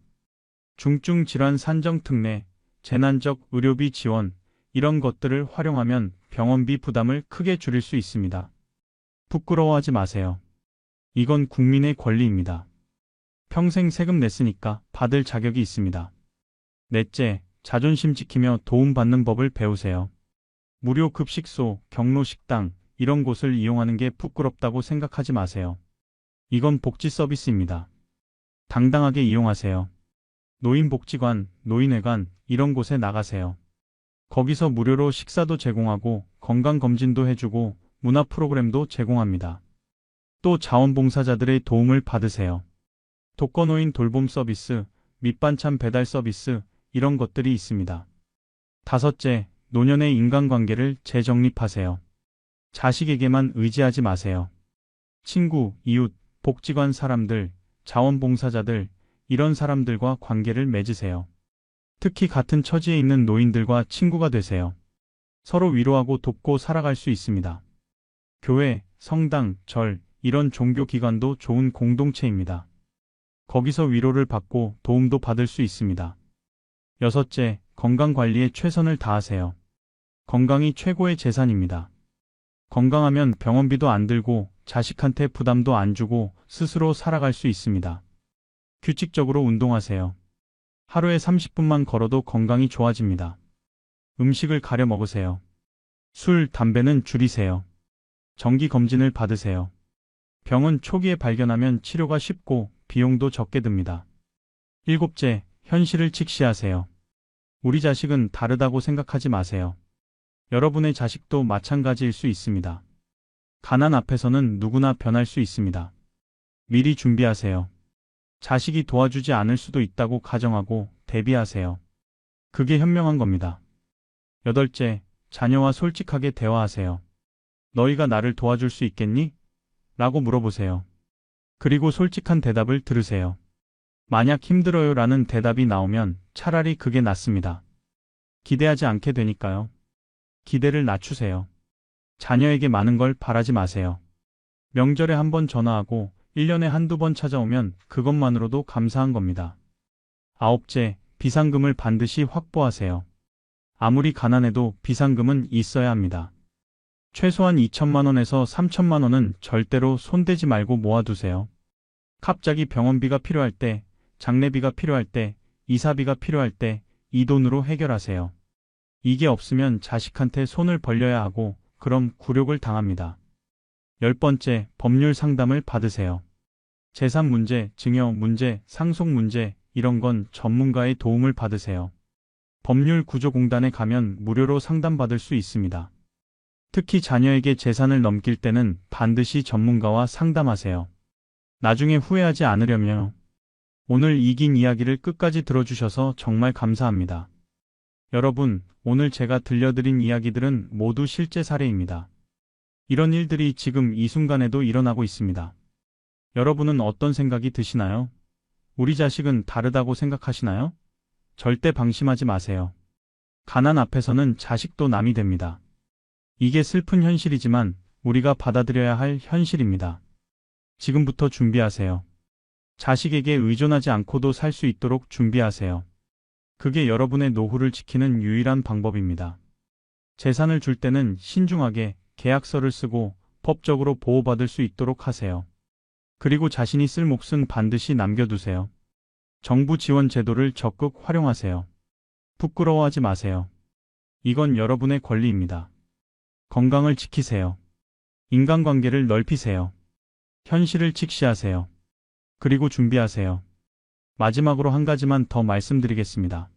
중증 질환 산정 특례, 재난적 의료비 지원 이런 것들을 활용하면 병원비 부담을 크게 줄일 수 있습니다. 부끄러워하지 마세요. 이건 국민의 권리입니다. 평생 세금 냈으니까 받을 자격이 있습니다. 넷째, 자존심 지키며 도움받는 법을 배우세요. 무료 급식소, 경로식당 이런 곳을 이용하는 게 부끄럽다고 생각하지 마세요. 이건 복지 서비스입니다. 당당하게 이용하세요. 노인복지관, 노인회관 이런 곳에 나가세요. 거기서 무료로 식사도 제공하고 건강검진도 해주고 문화 프로그램도 제공합니다. 또 자원봉사자들의 도움을 받으세요. 독거노인 돌봄 서비스, 밑반찬 배달 서비스 이런 것들이 있습니다. 다섯째, 노년의 인간관계를 재정립하세요. 자식에게만 의지하지 마세요. 친구, 이웃, 복지관 사람들, 자원봉사자들 이런 사람들과 관계를 맺으세요. 특히 같은 처지에 있는 노인들과 친구가 되세요. 서로 위로하고 돕고 살아갈 수 있습니다. 교회, 성당, 절 이런 종교기관도 좋은 공동체입니다. 거기서 위로를 받고 도움도 받을 수 있습니다. 여섯째, 건강관리에 최선을 다하세요. 건강이 최고의 재산입니다. 건강하면 병원비도 안 들고 자식한테 부담도 안 주고 스스로 살아갈 수 있습니다. 규칙적으로 운동하세요. 하루에 30분만 걸어도 건강이 좋아집니다. 음식을 가려 먹으세요. 술, 담배는 줄이세요. 정기검진을 받으세요. 병은 초기에 발견하면 치료가 쉽고 비용도 적게 듭니다. 일곱째, 현실을 직시하세요. 우리 자식은 다르다고 생각하지 마세요. 여러분의 자식도 마찬가지일 수 있습니다. 가난 앞에서는 누구나 변할 수 있습니다. 미리 준비하세요. 자식이 도와주지 않을 수도 있다고 가정하고 대비하세요. 그게 현명한 겁니다. 여덟째, 자녀와 솔직하게 대화하세요. 너희가 나를 도와줄 수 있겠니? 라고 물어보세요. 그리고 솔직한 대답을 들으세요. 만약 힘들어요 라는 대답이 나오면 차라리 그게 낫습니다. 기대하지 않게 되니까요. 기대를 낮추세요. 자녀에게 많은 걸 바라지 마세요. 명절에 한 번 전화하고 1년에 한두 번 찾아오면 그것만으로도 감사한 겁니다. 아홉째, 비상금을 반드시 확보하세요. 아무리 가난해도 비상금은 있어야 합니다. 최소한 2천만 원에서 3천만 원은 절대로 손대지 말고 모아두세요. 갑자기 병원비가 필요할 때, 장례비가 필요할 때, 이사비가 필요할 때 이 돈으로 해결하세요. 이게 없으면 자식한테 손을 벌려야 하고 그럼 굴욕을 당합니다. 10번째, 법률 상담을 받으세요. 재산 문제, 증여 문제, 상속 문제 이런 건 전문가의 도움을 받으세요. 법률구조공단에 가면 무료로 상담받을 수 있습니다. 특히 자녀에게 재산을 넘길 때는 반드시 전문가와 상담하세요. 나중에 후회하지 않으려며. 오늘 이긴 이야기를 끝까지 들어주셔서 정말 감사합니다. 여러분, 오늘 제가 들려드린 이야기들은 모두 실제 사례입니다. 이런 일들이 지금 이 순간에도 일어나고 있습니다. 여러분은 어떤 생각이 드시나요? 우리 자식은 다르다고 생각하시나요? 절대 방심하지 마세요. 가난 앞에서는 자식도 남이 됩니다. 이게 슬픈 현실이지만 우리가 받아들여야 할 현실입니다. 지금부터 준비하세요. 자식에게 의존하지 않고도 살 수 있도록 준비하세요. 그게 여러분의 노후를 지키는 유일한 방법입니다. 재산을 줄 때는 신중하게 계약서를 쓰고 법적으로 보호받을 수 있도록 하세요. 그리고 자신이 쓸 몫은 반드시 남겨두세요. 정부 지원 제도를 적극 활용하세요. 부끄러워하지 마세요. 이건 여러분의 권리입니다. 건강을 지키세요. 인간관계를 넓히세요. 현실을 직시하세요. 그리고 준비하세요. 마지막으로 한 가지만 더 말씀드리겠습니다.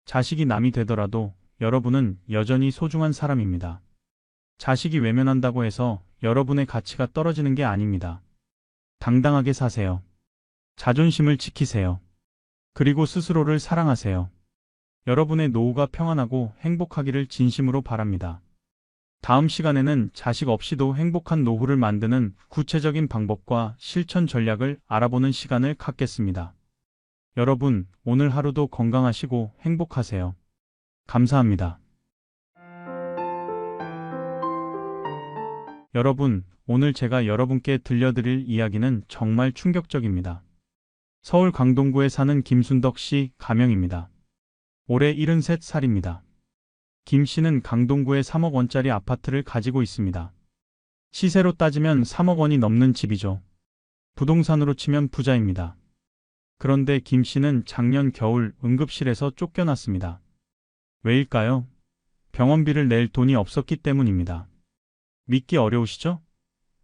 자식이 남이 되더라도 여러분은 여전히 소중한 사람입니다. 자식이 외면한다고 해서 여러분의 가치가 떨어지는 게 아닙니다. 당당하게 사세요. 자존심을 지키세요. 그리고 스스로를 사랑하세요. 여러분의 노후가 평안하고 행복하기를 진심으로 바랍니다. 다음 시간에는 자식 없이도 행복한 노후를 만드는 구체적인 방법과 실천 전략을 알아보는 시간을 갖겠습니다. 여러분, 오늘 하루도 건강하시고 행복하세요. 감사합니다. 여러분, 오늘 제가 여러분께 들려드릴 이야기는 정말 충격적입니다. 서울 강동구에 사는 김순덕 씨 가명입니다. 올해 73살입니다. 김 씨는 강동구에 3억 원짜리 아파트를 가지고 있습니다. 시세로 따지면 3억 원이 넘는 집이죠. 부동산으로 치면 부자입니다. 그런데 김 씨는 작년 겨울 응급실에서 쫓겨났습니다. 왜일까요? 병원비를 낼 돈이 없었기 때문입니다. 믿기 어려우시죠?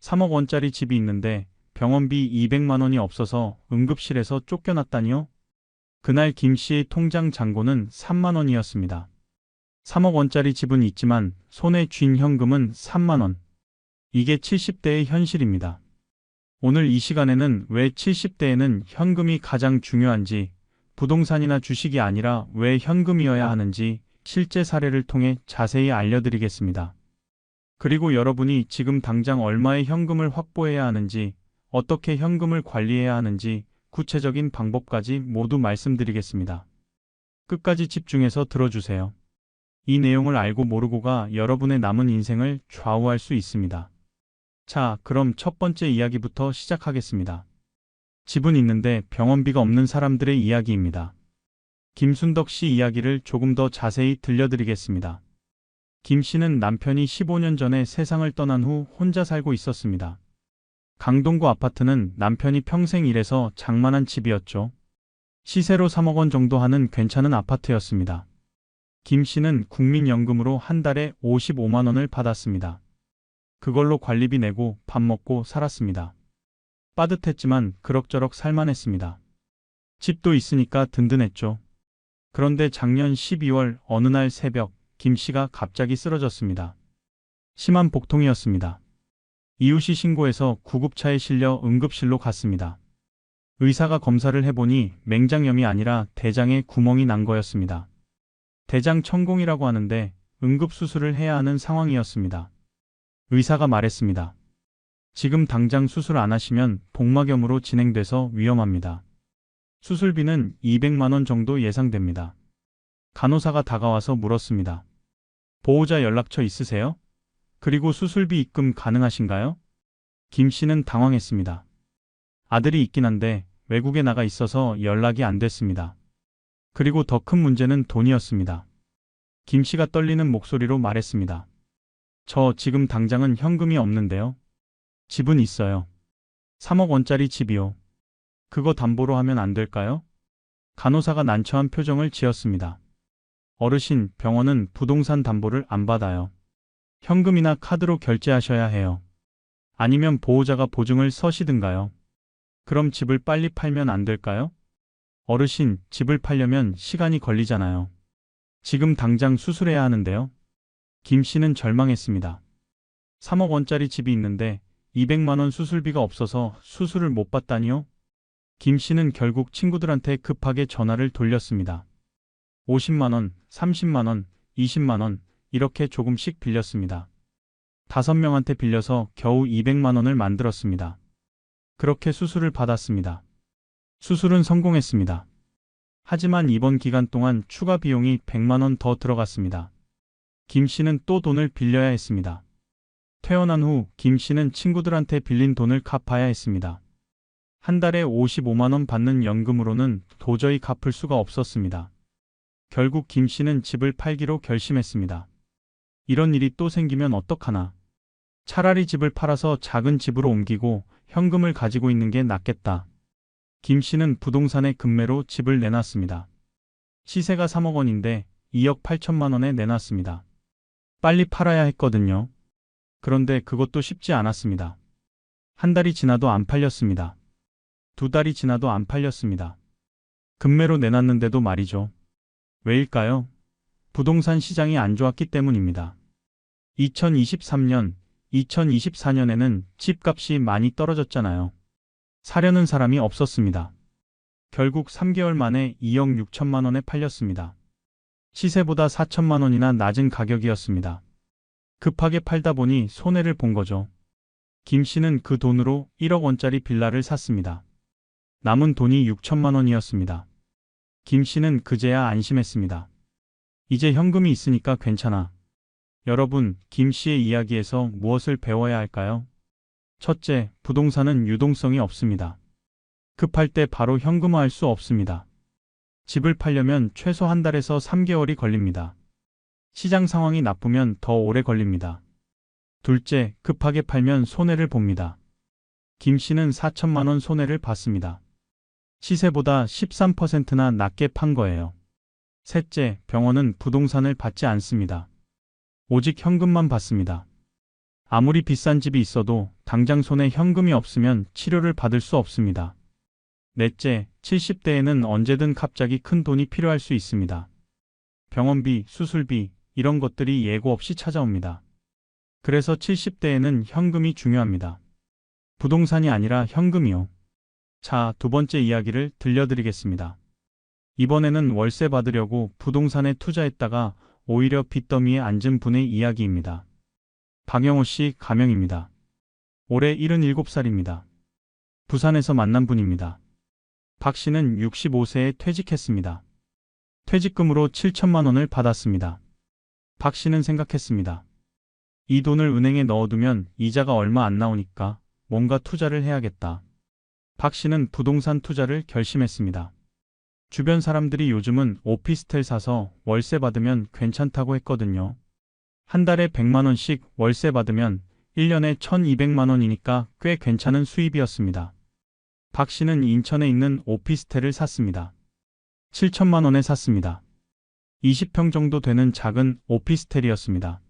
3억 원짜리 집이 있는데 병원비 200만 원이 없어서 응급실에서 쫓겨났다니요? 그날 김 씨의 통장 잔고는 3만 원이었습니다. 3억 원짜리 집은 있지만 손에 쥔 현금은 3만 원. 이게 70대의 현실입니다. 오늘 이 시간에는 왜 70대에는 현금이 가장 중요한지, 부동산이나 주식이 아니라 왜 현금이어야 하는지 실제 사례를 통해 자세히 알려드리겠습니다. 그리고 여러분이 지금 당장 얼마의 현금을 확보해야 하는지, 어떻게 현금을 관리해야 하는지 구체적인 방법까지 모두 말씀드리겠습니다. 끝까지 집중해서 들어주세요. 이 내용을 알고 모르고가 여러분의 남은 인생을 좌우할 수 있습니다. 자, 그럼 첫 번째 이야기부터 시작하겠습니다. 집은 있는데 병원비가 없는 사람들의 이야기입니다. 김순덕 씨 이야기를 조금 더 자세히 들려드리겠습니다. 김 씨는 남편이 15년 전에 세상을 떠난 후 혼자 살고 있었습니다. 강동구 아파트는 남편이 평생 일해서 장만한 집이었죠. 시세로 3억 원 정도 하는 괜찮은 아파트였습니다. 김 씨는 국민연금으로 한 달에 55만 원을 받았습니다. 그걸로 관리비 내고 밥 먹고 살았습니다. 빠듯했지만 그럭저럭 살만했습니다. 집도 있으니까 든든했죠. 그런데 작년 12월 어느 날 새벽 김 씨가 갑자기 쓰러졌습니다. 심한 복통이었습니다. 이웃이 신고해서 구급차에 실려 응급실로 갔습니다. 의사가 검사를 해보니 맹장염이 아니라 대장에 구멍이 난 거였습니다. 대장 천공이라고 하는데 응급수술을 해야 하는 상황이었습니다. 의사가 말했습니다. 지금 당장 수술 안 하시면 복막염으로 진행돼서 위험합니다. 수술비는 200만 원 정도 예상됩니다. 간호사가 다가와서 물었습니다. 보호자 연락처 있으세요? 그리고 수술비 입금 가능하신가요? 김 씨는 당황했습니다. 아들이 있긴 한데 외국에 나가 있어서 연락이 안 됐습니다. 그리고 더 큰 문제는 돈이었습니다. 김 씨가 떨리는 목소리로 말했습니다. 저 지금 당장은 현금이 없는데요. 집은 있어요. 3억 원짜리 집이요. 그거 담보로 하면 안 될까요? 간호사가 난처한 표정을 지었습니다. 어르신, 병원은 부동산 담보를 안 받아요. 현금이나 카드로 결제하셔야 해요. 아니면 보호자가 보증을 서시든가요. 그럼 집을 빨리 팔면 안 될까요? 어르신, 집을 팔려면 시간이 걸리잖아요. 지금 당장 수술해야 하는데요. 김 씨는 절망했습니다. 3억 원짜리 집이 있는데 200만 원 수술비가 없어서 수술을 못 받다니요? 김 씨는 결국 친구들한테 급하게 전화를 돌렸습니다. 50만 원, 30만 원, 20만 원 이렇게 조금씩 빌렸습니다. 5명한테 빌려서 겨우 200만 원을 만들었습니다. 그렇게 수술을 받았습니다. 수술은 성공했습니다. 하지만 입원 기간 동안 추가 비용이 100만 원 더 들어갔습니다. 김 씨는 또 돈을 빌려야 했습니다. 퇴원한 후 김 씨는 친구들한테 빌린 돈을 갚아야 했습니다. 한 달에 55만 원 받는 연금으로는 도저히 갚을 수가 없었습니다. 결국 김 씨는 집을 팔기로 결심했습니다. 이런 일이 또 생기면 어떡하나. 차라리 집을 팔아서 작은 집으로 옮기고 현금을 가지고 있는 게 낫겠다. 김 씨는 부동산에 급매로 집을 내놨습니다. 시세가 3억 원인데 2억 8천만 원에 내놨습니다. 빨리 팔아야 했거든요. 그런데 그것도 쉽지 않았습니다. 한 달이 지나도 안 팔렸습니다. 2달이 지나도 안 팔렸습니다. 급매로 내놨는데도 말이죠. 왜일까요? 부동산 시장이 안 좋았기 때문입니다. 2023년, 2024년에는 집값이 많이 떨어졌잖아요. 사려는 사람이 없었습니다. 결국 3개월 만에 2억 6천만 원에 팔렸습니다. 시세보다 4천만 원이나 낮은 가격이었습니다. 급하게 팔다 보니 손해를 본 거죠. 김 씨는 그 돈으로 1억 원짜리 빌라를 샀습니다. 남은 돈이 6천만 원이었습니다. 김 씨는 그제야 안심했습니다. 이제 현금이 있으니까 괜찮아. 여러분, 김 씨의 이야기에서 무엇을 배워야 할까요? 첫째, 부동산은 유동성이 없습니다. 급할 때 바로 현금화할 수 없습니다. 집을 팔려면 최소 한 달에서 3개월이 걸립니다. 시장 상황이 나쁘면 더 오래 걸립니다. 둘째, 급하게 팔면 손해를 봅니다. 김 씨는 4천만 원 손해를 봤습니다. 시세보다 13%나 낮게 판 거예요. 셋째, 병원은 부동산을 받지 않습니다. 오직 현금만 받습니다. 아무리 비싼 집이 있어도 당장 손에 현금이 없으면 치료를 받을 수 없습니다. 넷째, 70대에는 언제든 갑자기 큰 돈이 필요할 수 있습니다. 병원비, 수술비, 이런 것들이 예고 없이 찾아옵니다. 그래서 70대에는 현금이 중요합니다. 부동산이 아니라 현금이요. 자, 두 번째 이야기를 들려드리겠습니다. 이번에는 월세 받으려고 부동산에 투자했다가 오히려 빚더미에 앉은 분의 이야기입니다. 박영호 씨 가명입니다. 올해 77살입니다. 부산에서 만난 분입니다. 박 씨는 65세에 퇴직했습니다. 퇴직금으로 7천만 원을 받았습니다. 박 씨는 생각했습니다. 이 돈을 은행에 넣어두면 이자가 얼마 안 나오니까 뭔가 투자를 해야겠다. 박 씨는 부동산 투자를 결심했습니다. 주변 사람들이 요즘은 오피스텔 사서 월세 받으면 괜찮다고 했거든요. 한 달에 100만 원씩 월세 받으면 1년에 1200만 원이니까 꽤 괜찮은 수입이었습니다. 박 씨는 인천에 있는 오피스텔을 샀습니다. 7천만 원에 샀습니다. 20평 정도 되는 작은 오피스텔이었습니다.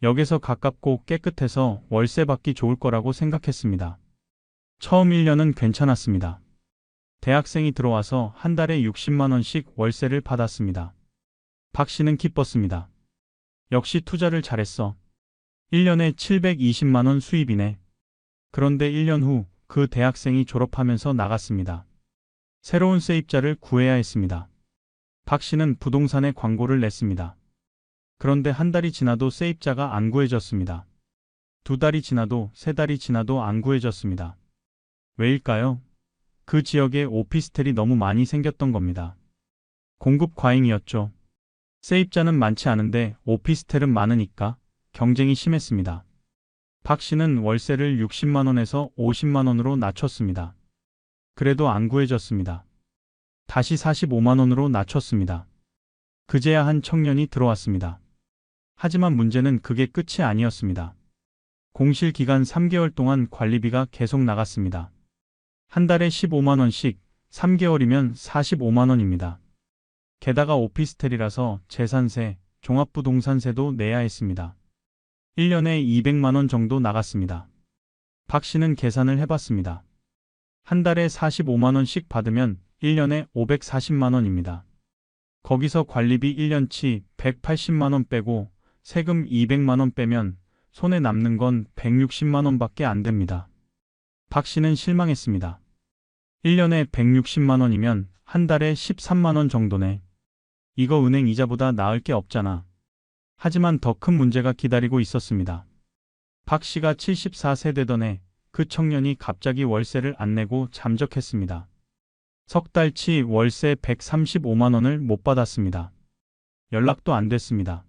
역에서 가깝고 깨끗해서 월세 받기 좋을 거라고 생각했습니다. 처음 1년은 괜찮았습니다. 대학생이 들어와서 한 달에 60만 원씩 월세를 받았습니다. 박 씨는 기뻤습니다. 역시 투자를 잘했어. 1년에 720만 원 수입이네. 그런데 1년 후 그 대학생이 졸업하면서 나갔습니다. 새로운 세입자를 구해야 했습니다. 박 씨는 부동산에 광고를 냈습니다. 그런데 한 달이 지나도 세입자가 안 구해졌습니다. 2달이 지나도 3달이 지나도 안 구해졌습니다. 왜일까요? 그 지역에 오피스텔이 너무 많이 생겼던 겁니다. 공급 과잉이었죠. 세입자는 많지 않은데 오피스텔은 많으니까 경쟁이 심했습니다. 박 씨는 월세를 60만 원에서 50만 원으로 낮췄습니다. 그래도 안 구해졌습니다. 다시 45만 원으로 낮췄습니다. 그제야 한 청년이 들어왔습니다. 하지만 문제는 그게 끝이 아니었습니다. 공실 기간 3개월 동안 관리비가 계속 나갔습니다. 한 달에 15만 원씩 3개월이면 45만 원입니다. 게다가 오피스텔이라서 재산세, 종합부동산세도 내야 했습니다. 1년에 200만 원 정도 나갔습니다. 박 씨는 계산을 해봤습니다. 한 달에 45만 원씩 받으면 1년에 540만 원입니다. 거기서 관리비 1년치 180만 원 빼고 세금 200만 원 빼면 손에 남는 건 160만 원밖에 안 됩니다. 박 씨는 실망했습니다. 1년에 160만 원이면 한 달에 13만 원 정도네. 이거 은행 이자보다 나을 게 없잖아. 하지만 더 큰 문제가 기다리고 있었습니다. 박 씨가 74세 되던 해 그 청년이 갑자기 월세를 안 내고 잠적했습니다. 석 달치 월세 135만 원을 못 받았습니다. 연락도 안 됐습니다.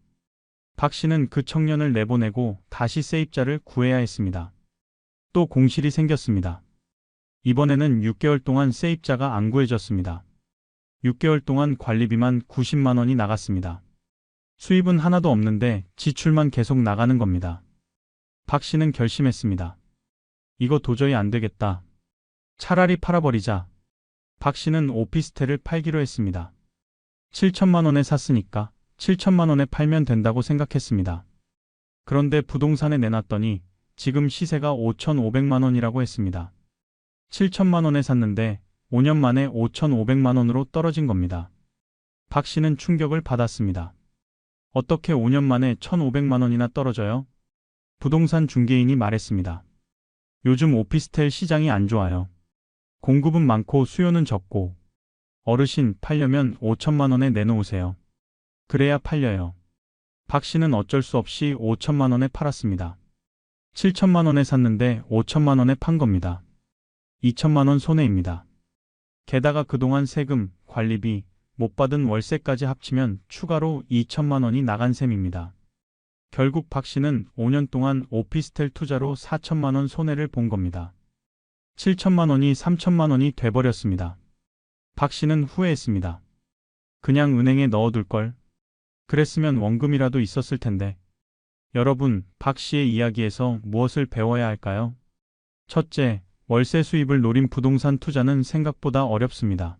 박 씨는 그 청년을 내보내고 다시 세입자를 구해야 했습니다. 또 공실이 생겼습니다. 이번에는 6개월 동안 세입자가 안 구해졌습니다. 6개월 동안 관리비만 90만 원이 나갔습니다. 수입은 하나도 없는데 지출만 계속 나가는 겁니다. 박 씨는 결심했습니다. 이거 도저히 안 되겠다. 차라리 팔아버리자. 박 씨는 오피스텔을 팔기로 했습니다. 7천만 원에 샀으니까 7천만 원에 팔면 된다고 생각했습니다. 그런데 부동산에 내놨더니 지금 시세가 5,500만 원이라고 했습니다. 7천만 원에 샀는데 5년 만에 5,500만 원으로 떨어진 겁니다. 박 씨는 충격을 받았습니다. 어떻게 5년 만에 1,500만 원이나 떨어져요? 부동산 중개인이 말했습니다. 요즘 오피스텔 시장이 안 좋아요. 공급은 많고 수요는 적고. 어르신 팔려면 5천만 원에 내놓으세요. 그래야 팔려요. 박 씨는 어쩔 수 없이 5천만 원에 팔았습니다. 7천만 원에 샀는데 5천만 원에 판 겁니다. 2천만 원 손해입니다. 게다가 그동안 세금, 관리비, 못 받은 월세까지 합치면 추가로 2천만 원이 나간 셈입니다. 결국 박 씨는 5년 동안 오피스텔 투자로 4천만 원 손해를 본 겁니다. 7천만 원이 3천만 원이 돼버렸습니다. 박 씨는 후회했습니다. 그냥 은행에 넣어둘 걸. 그랬으면 원금이라도 있었을 텐데. 여러분, 박 씨의 이야기에서 무엇을 배워야 할까요? 첫째, 월세 수입을 노린 부동산 투자는 생각보다 어렵습니다.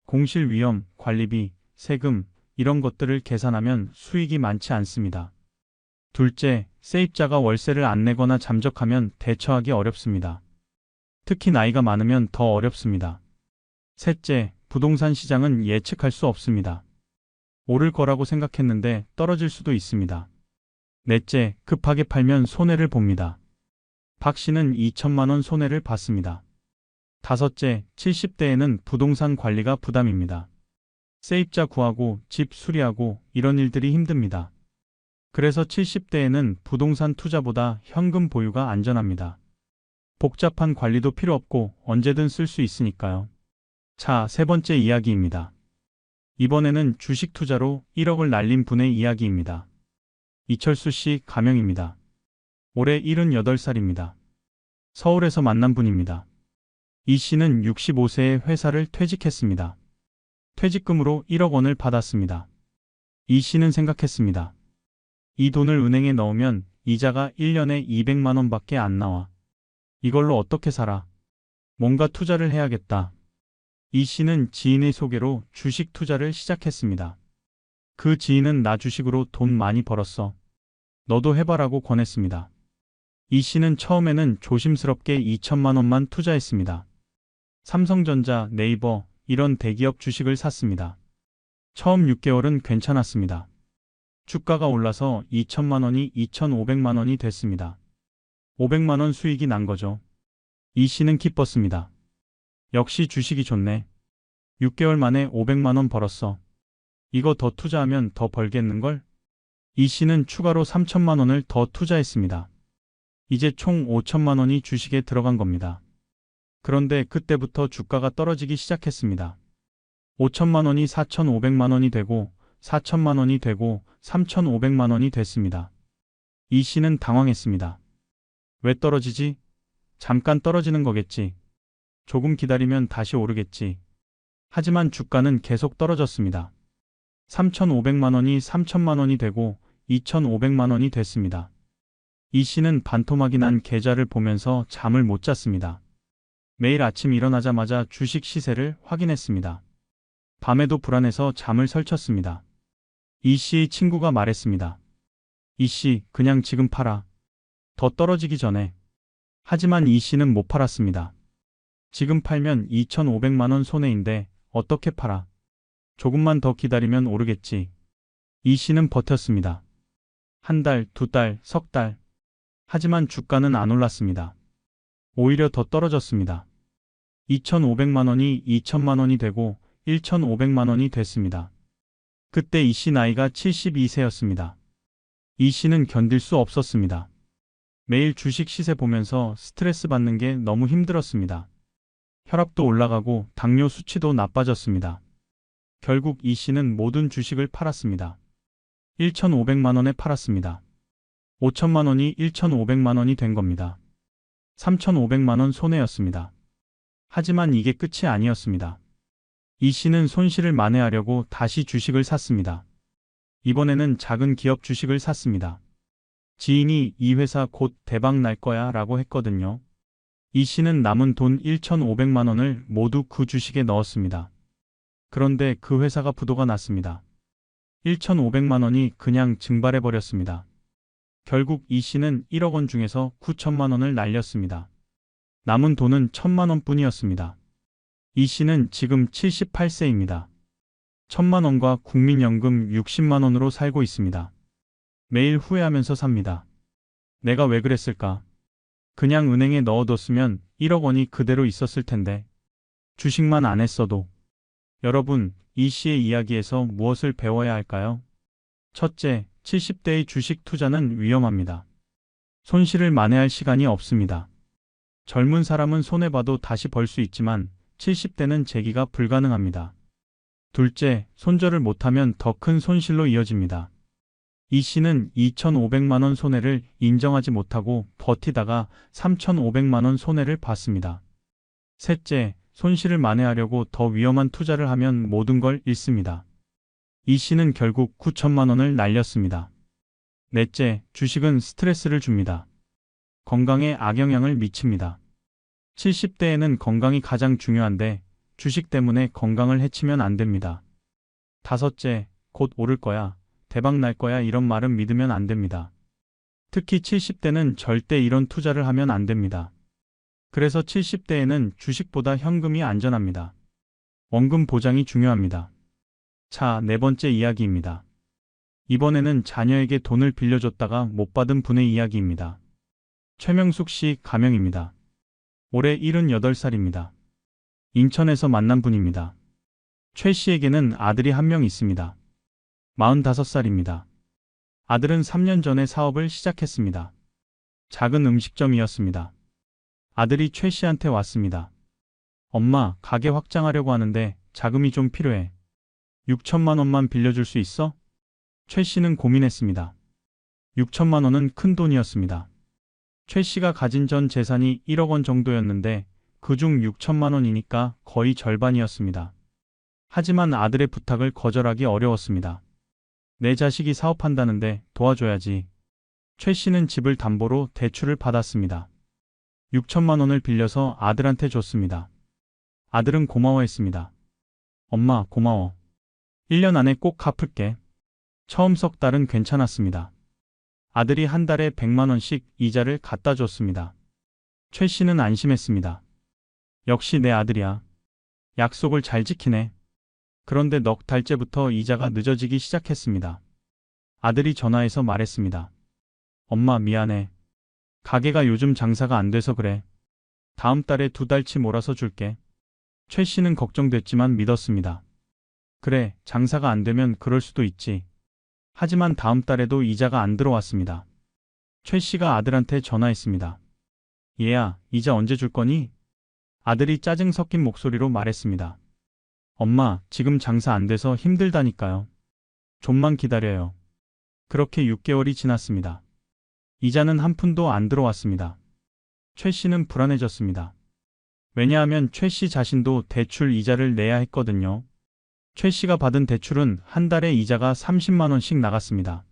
공실 위험, 관리비, 세금, 이런 것들을 계산하면 수익이 많지 않습니다. 둘째, 세입자가 월세를 안 내거나 잠적하면 대처하기 어렵습니다. 특히 나이가 많으면 더 어렵습니다. 셋째, 부동산 시장은 예측할 수 없습니다. 오를 거라고 생각했는데 떨어질 수도 있습니다. 넷째, 급하게 팔면 손해를 봅니다. 박 씨는 2천만 원 손해를 봤습니다. 다섯째, 70대에는 부동산 관리가 부담입니다. 세입자 구하고 집 수리하고 이런 일들이 힘듭니다. 그래서 70대에는 부동산 투자보다 현금 보유가 안전합니다. 복잡한 관리도 필요 없고 언제든 쓸 수 있으니까요. 자, 세 번째 이야기입니다. 이번에는 주식 투자로 1억을 날린 분의 이야기입니다. 이철수 씨 가명입니다. 올해 78살입니다. 서울에서 만난 분입니다. 이 씨는 65세에 회사를 퇴직했습니다. 퇴직금으로 1억 원을 받았습니다. 이 씨는 생각했습니다. 이 돈을 은행에 넣으면 이자가 1년에 200만 원밖에 안 나와. 이걸로 어떻게 살아? 뭔가 투자를 해야겠다. 이 씨는 지인의 소개로 주식 투자를 시작했습니다. 그 지인은 나 주식으로 돈 많이 벌었어. 너도 해봐라고 권했습니다. 이 씨는 처음에는 조심스럽게 2천만 원만 투자했습니다. 삼성전자, 네이버 이런 대기업 주식을 샀습니다. 처음 6개월은 괜찮았습니다. 주가가 올라서 2천만 원이 2,500만 원이 됐습니다. 500만 원 수익이 난 거죠. 이 씨는 기뻤습니다. 역시 주식이 좋네. 6개월 만에 500만 원 벌었어. 이거 더 투자하면 더 벌겠는걸? 이 씨는 추가로 3천만 원을 더 투자했습니다. 이제 총 5천만 원이 주식에 들어간 겁니다. 그런데 그때부터 주가가 떨어지기 시작했습니다. 5천만 원이 4,500만 원이 되고 4천만 원이 되고 3,500만 원이 됐습니다. 이 씨는 당황했습니다. 왜 떨어지지? 잠깐 떨어지는 거겠지. 조금 기다리면 다시 오르겠지. 하지만 주가는 계속 떨어졌습니다. 3,500만 원이 3천만 원이 되고 2,500만 원이 됐습니다. 이 씨는 반토막이 난 계좌를 보면서 잠을 못 잤습니다. 매일 아침 일어나자마자 주식 시세를 확인했습니다. 밤에도 불안해서 잠을 설쳤습니다. 이 씨의 친구가 말했습니다. 이 씨, 그냥 지금 팔아. 더 떨어지기 전에. 하지만 이 씨는 못 팔았습니다. 지금 팔면 2,500만 원 손해인데 어떻게 팔아? 조금만 더 기다리면 오르겠지. 이 씨는 버텼습니다. 한 달, 두 달, 석 달. 하지만 주가는 안 올랐습니다. 오히려 더 떨어졌습니다. 2,500만 원이 2천만 원이 되고 1,500만 원이 됐습니다. 그때 이 씨 나이가 72세였습니다. 이 씨는 견딜 수 없었습니다. 매일 주식 시세 보면서 스트레스 받는 게 너무 힘들었습니다. 혈압도 올라가고 당뇨 수치도 나빠졌습니다. 결국 이 씨는 모든 주식을 팔았습니다. 1,500만 원에 팔았습니다. 5천만 원이 1,500만 원이 된 겁니다. 3,500만 원 손해였습니다. 하지만 이게 끝이 아니었습니다. 이 씨는 손실을 만회하려고 다시 주식을 샀습니다. 이번에는 작은 기업 주식을 샀습니다. 지인이 이 회사 곧 대박 날 거야 라고 했거든요. 이 씨는 남은 돈 1,500만 원을 모두 그 주식에 넣었습니다. 그런데 그 회사가 부도가 났습니다. 1,500만 원이 그냥 증발해 버렸습니다. 결국 이 씨는 1억 원 중에서 9천만 원을 날렸습니다. 남은 돈은 1,000만 원뿐이었습니다. 이 씨는 지금 78세입니다. 1,000만 원과 국민연금 60만 원으로 살고 있습니다. 매일 후회하면서 삽니다. 내가 왜 그랬을까? 그냥 은행에 넣어뒀으면 1억 원이 그대로 있었을 텐데. 주식만 안 했어도. 여러분, 이 씨의 이야기에서 무엇을 배워야 할까요? 첫째, 70대의 주식 투자는 위험합니다. 손실을 만회할 시간이 없습니다. 젊은 사람은 손해봐도 다시 벌 수 있지만 70대는 재기가 불가능합니다. 둘째, 손절을 못하면 더 큰 손실로 이어집니다. 이 씨는 2,500만 원 손해를 인정하지 못하고 버티다가 3,500만 원 손해를 봤습니다. 셋째, 손실을 만회하려고 더 위험한 투자를 하면 모든 걸 잃습니다. 이 씨는 결국 9천만 원을 날렸습니다. 넷째, 주식은 스트레스를 줍니다. 건강에 악영향을 미칩니다. 70대에는 건강이 가장 중요한데 주식 때문에 건강을 해치면 안 됩니다. 다섯째, 곧 오를 거야, 대박 날 거야 이런 말은 믿으면 안 됩니다. 특히 70대는 절대 이런 투자를 하면 안 됩니다. 그래서 70대에는 주식보다 현금이 안전합니다. 원금 보장이 중요합니다. 자, 네 번째 이야기입니다. 이번에는 자녀에게 돈을 빌려줬다가 못 받은 분의 이야기입니다. 최명숙 씨 가명입니다. 올해 78살입니다. 인천에서 만난 분입니다. 최 씨에게는 아들이 한 명 있습니다. 45살입니다. 아들은 3년 전에 사업을 시작했습니다. 작은 음식점이었습니다. 아들이 최 씨한테 왔습니다. 엄마, 가게 확장하려고 하는데 자금이 좀 필요해. 6천만 원만 빌려줄 수 있어? 최 씨는 고민했습니다. 6천만 원은 큰 돈이었습니다. 최 씨가 가진 전 재산이 1억 원 정도였는데 그중 6천만 원이니까 거의 절반이었습니다. 하지만 아들의 부탁을 거절하기 어려웠습니다. 내 자식이 사업한다는데 도와줘야지. 최 씨는 집을 담보로 대출을 받았습니다. 6천만 원을 빌려서 아들한테 줬습니다. 아들은 고마워했습니다. 엄마, 고마워. 1년 안에 꼭 갚을게. 처음 석 달은 괜찮았습니다. 아들이 한 달에 100만 원씩 이자를 갖다 줬습니다. 최 씨는 안심했습니다. 역시 내 아들이야. 약속을 잘 지키네. 그런데 넉 달째부터 이자가 늦어지기 시작했습니다. 아들이 전화해서 말했습니다. 엄마, 미안해. 가게가 요즘 장사가 안 돼서 그래. 다음 달에 2달치 몰아서 줄게. 최 씨는 걱정됐지만 믿었습니다. 그래, 장사가 안 되면 그럴 수도 있지. 하지만 다음 달에도 이자가 안 들어왔습니다. 최 씨가 아들한테 전화했습니다. 얘야, 이자 언제 줄 거니? 아들이 짜증 섞인 목소리로 말했습니다. 엄마, 지금 장사 안 돼서 힘들다니까요. 좀만 기다려요. 그렇게 6개월이 지났습니다. 이자는 한 푼도 안 들어왔습니다. 최 씨는 불안해졌습니다. 왜냐하면 최 씨 자신도 대출 이자를 내야 했거든요. 최 씨가 받은 대출은 한 달에 이자가 30만 원씩 나갔습니다.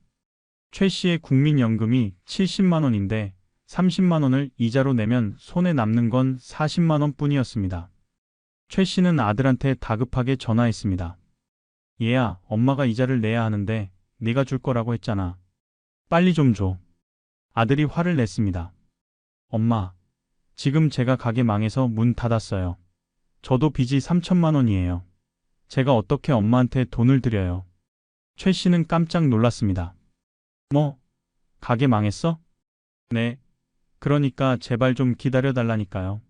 최 씨의 국민연금이 70만 원인데 30만 원을 이자로 내면 손에 남는 건 40만 원 뿐이었습니다. 최 씨는 아들한테 다급하게 전화했습니다. 얘야, 엄마가 이자를 내야 하는데 네가 줄 거라고 했잖아. 빨리 좀 줘. 아들이 화를 냈습니다. 엄마, 지금 제가 가게 망해서 문 닫았어요. 저도 빚이 3천만 원이에요. 제가 어떻게 엄마한테 돈을 드려요? 최 씨는 깜짝 놀랐습니다. 뭐? 가게 망했어? 네, 그러니까 제발 좀 기다려달라니까요.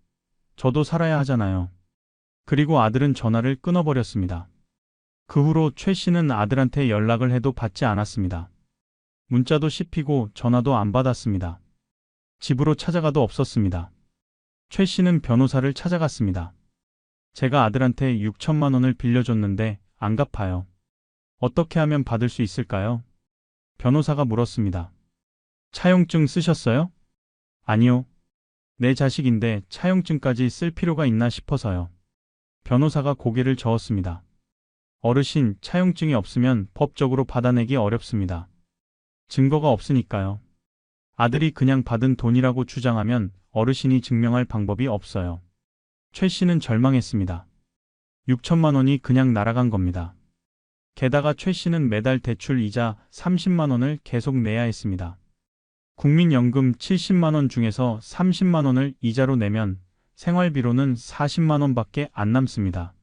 저도 살아야 하잖아요. 그리고 아들은 전화를 끊어버렸습니다. 그 후로 최 씨는 아들한테 연락을 해도 받지 않았습니다. 문자도 씹히고 전화도 안 받았습니다. 집으로 찾아가도 없었습니다. 최 씨는 변호사를 찾아갔습니다. 제가 아들한테 6천만 원을 빌려줬는데 안 갚아요. 어떻게 하면 받을 수 있을까요? 변호사가 물었습니다. 차용증 쓰셨어요? 아니요. 내 자식인데 차용증까지 쓸 필요가 있나 싶어서요. 변호사가 고개를 저었습니다. 어르신, 차용증이 없으면 법적으로 받아내기 어렵습니다. 증거가 없으니까요. 아들이 그냥 받은 돈이라고 주장하면 어르신이 증명할 방법이 없어요. 최 씨는 절망했습니다. 6천만 원이 그냥 날아간 겁니다. 게다가 최 씨는 매달 대출 이자 30만 원을 계속 내야 했습니다. 국민연금 70만 원 중에서 30만 원을 이자로 내면 생활비로는 40만 원밖에 안 남습니다.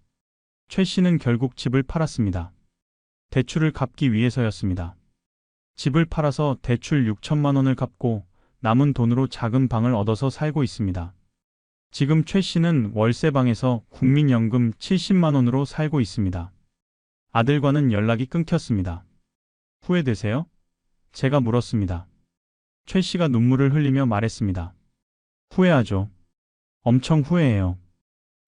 최 씨는 결국 집을 팔았습니다. 대출을 갚기 위해서였습니다. 집을 팔아서 대출 6천만 원을 갚고 남은 돈으로 작은 방을 얻어서 살고 있습니다. 지금 최 씨는 월세방에서 국민연금 70만 원으로 살고 있습니다. 아들과는 연락이 끊겼습니다. 후회되세요? 제가 물었습니다. 최 씨가 눈물을 흘리며 말했습니다. 후회하죠. 엄청 후회해요.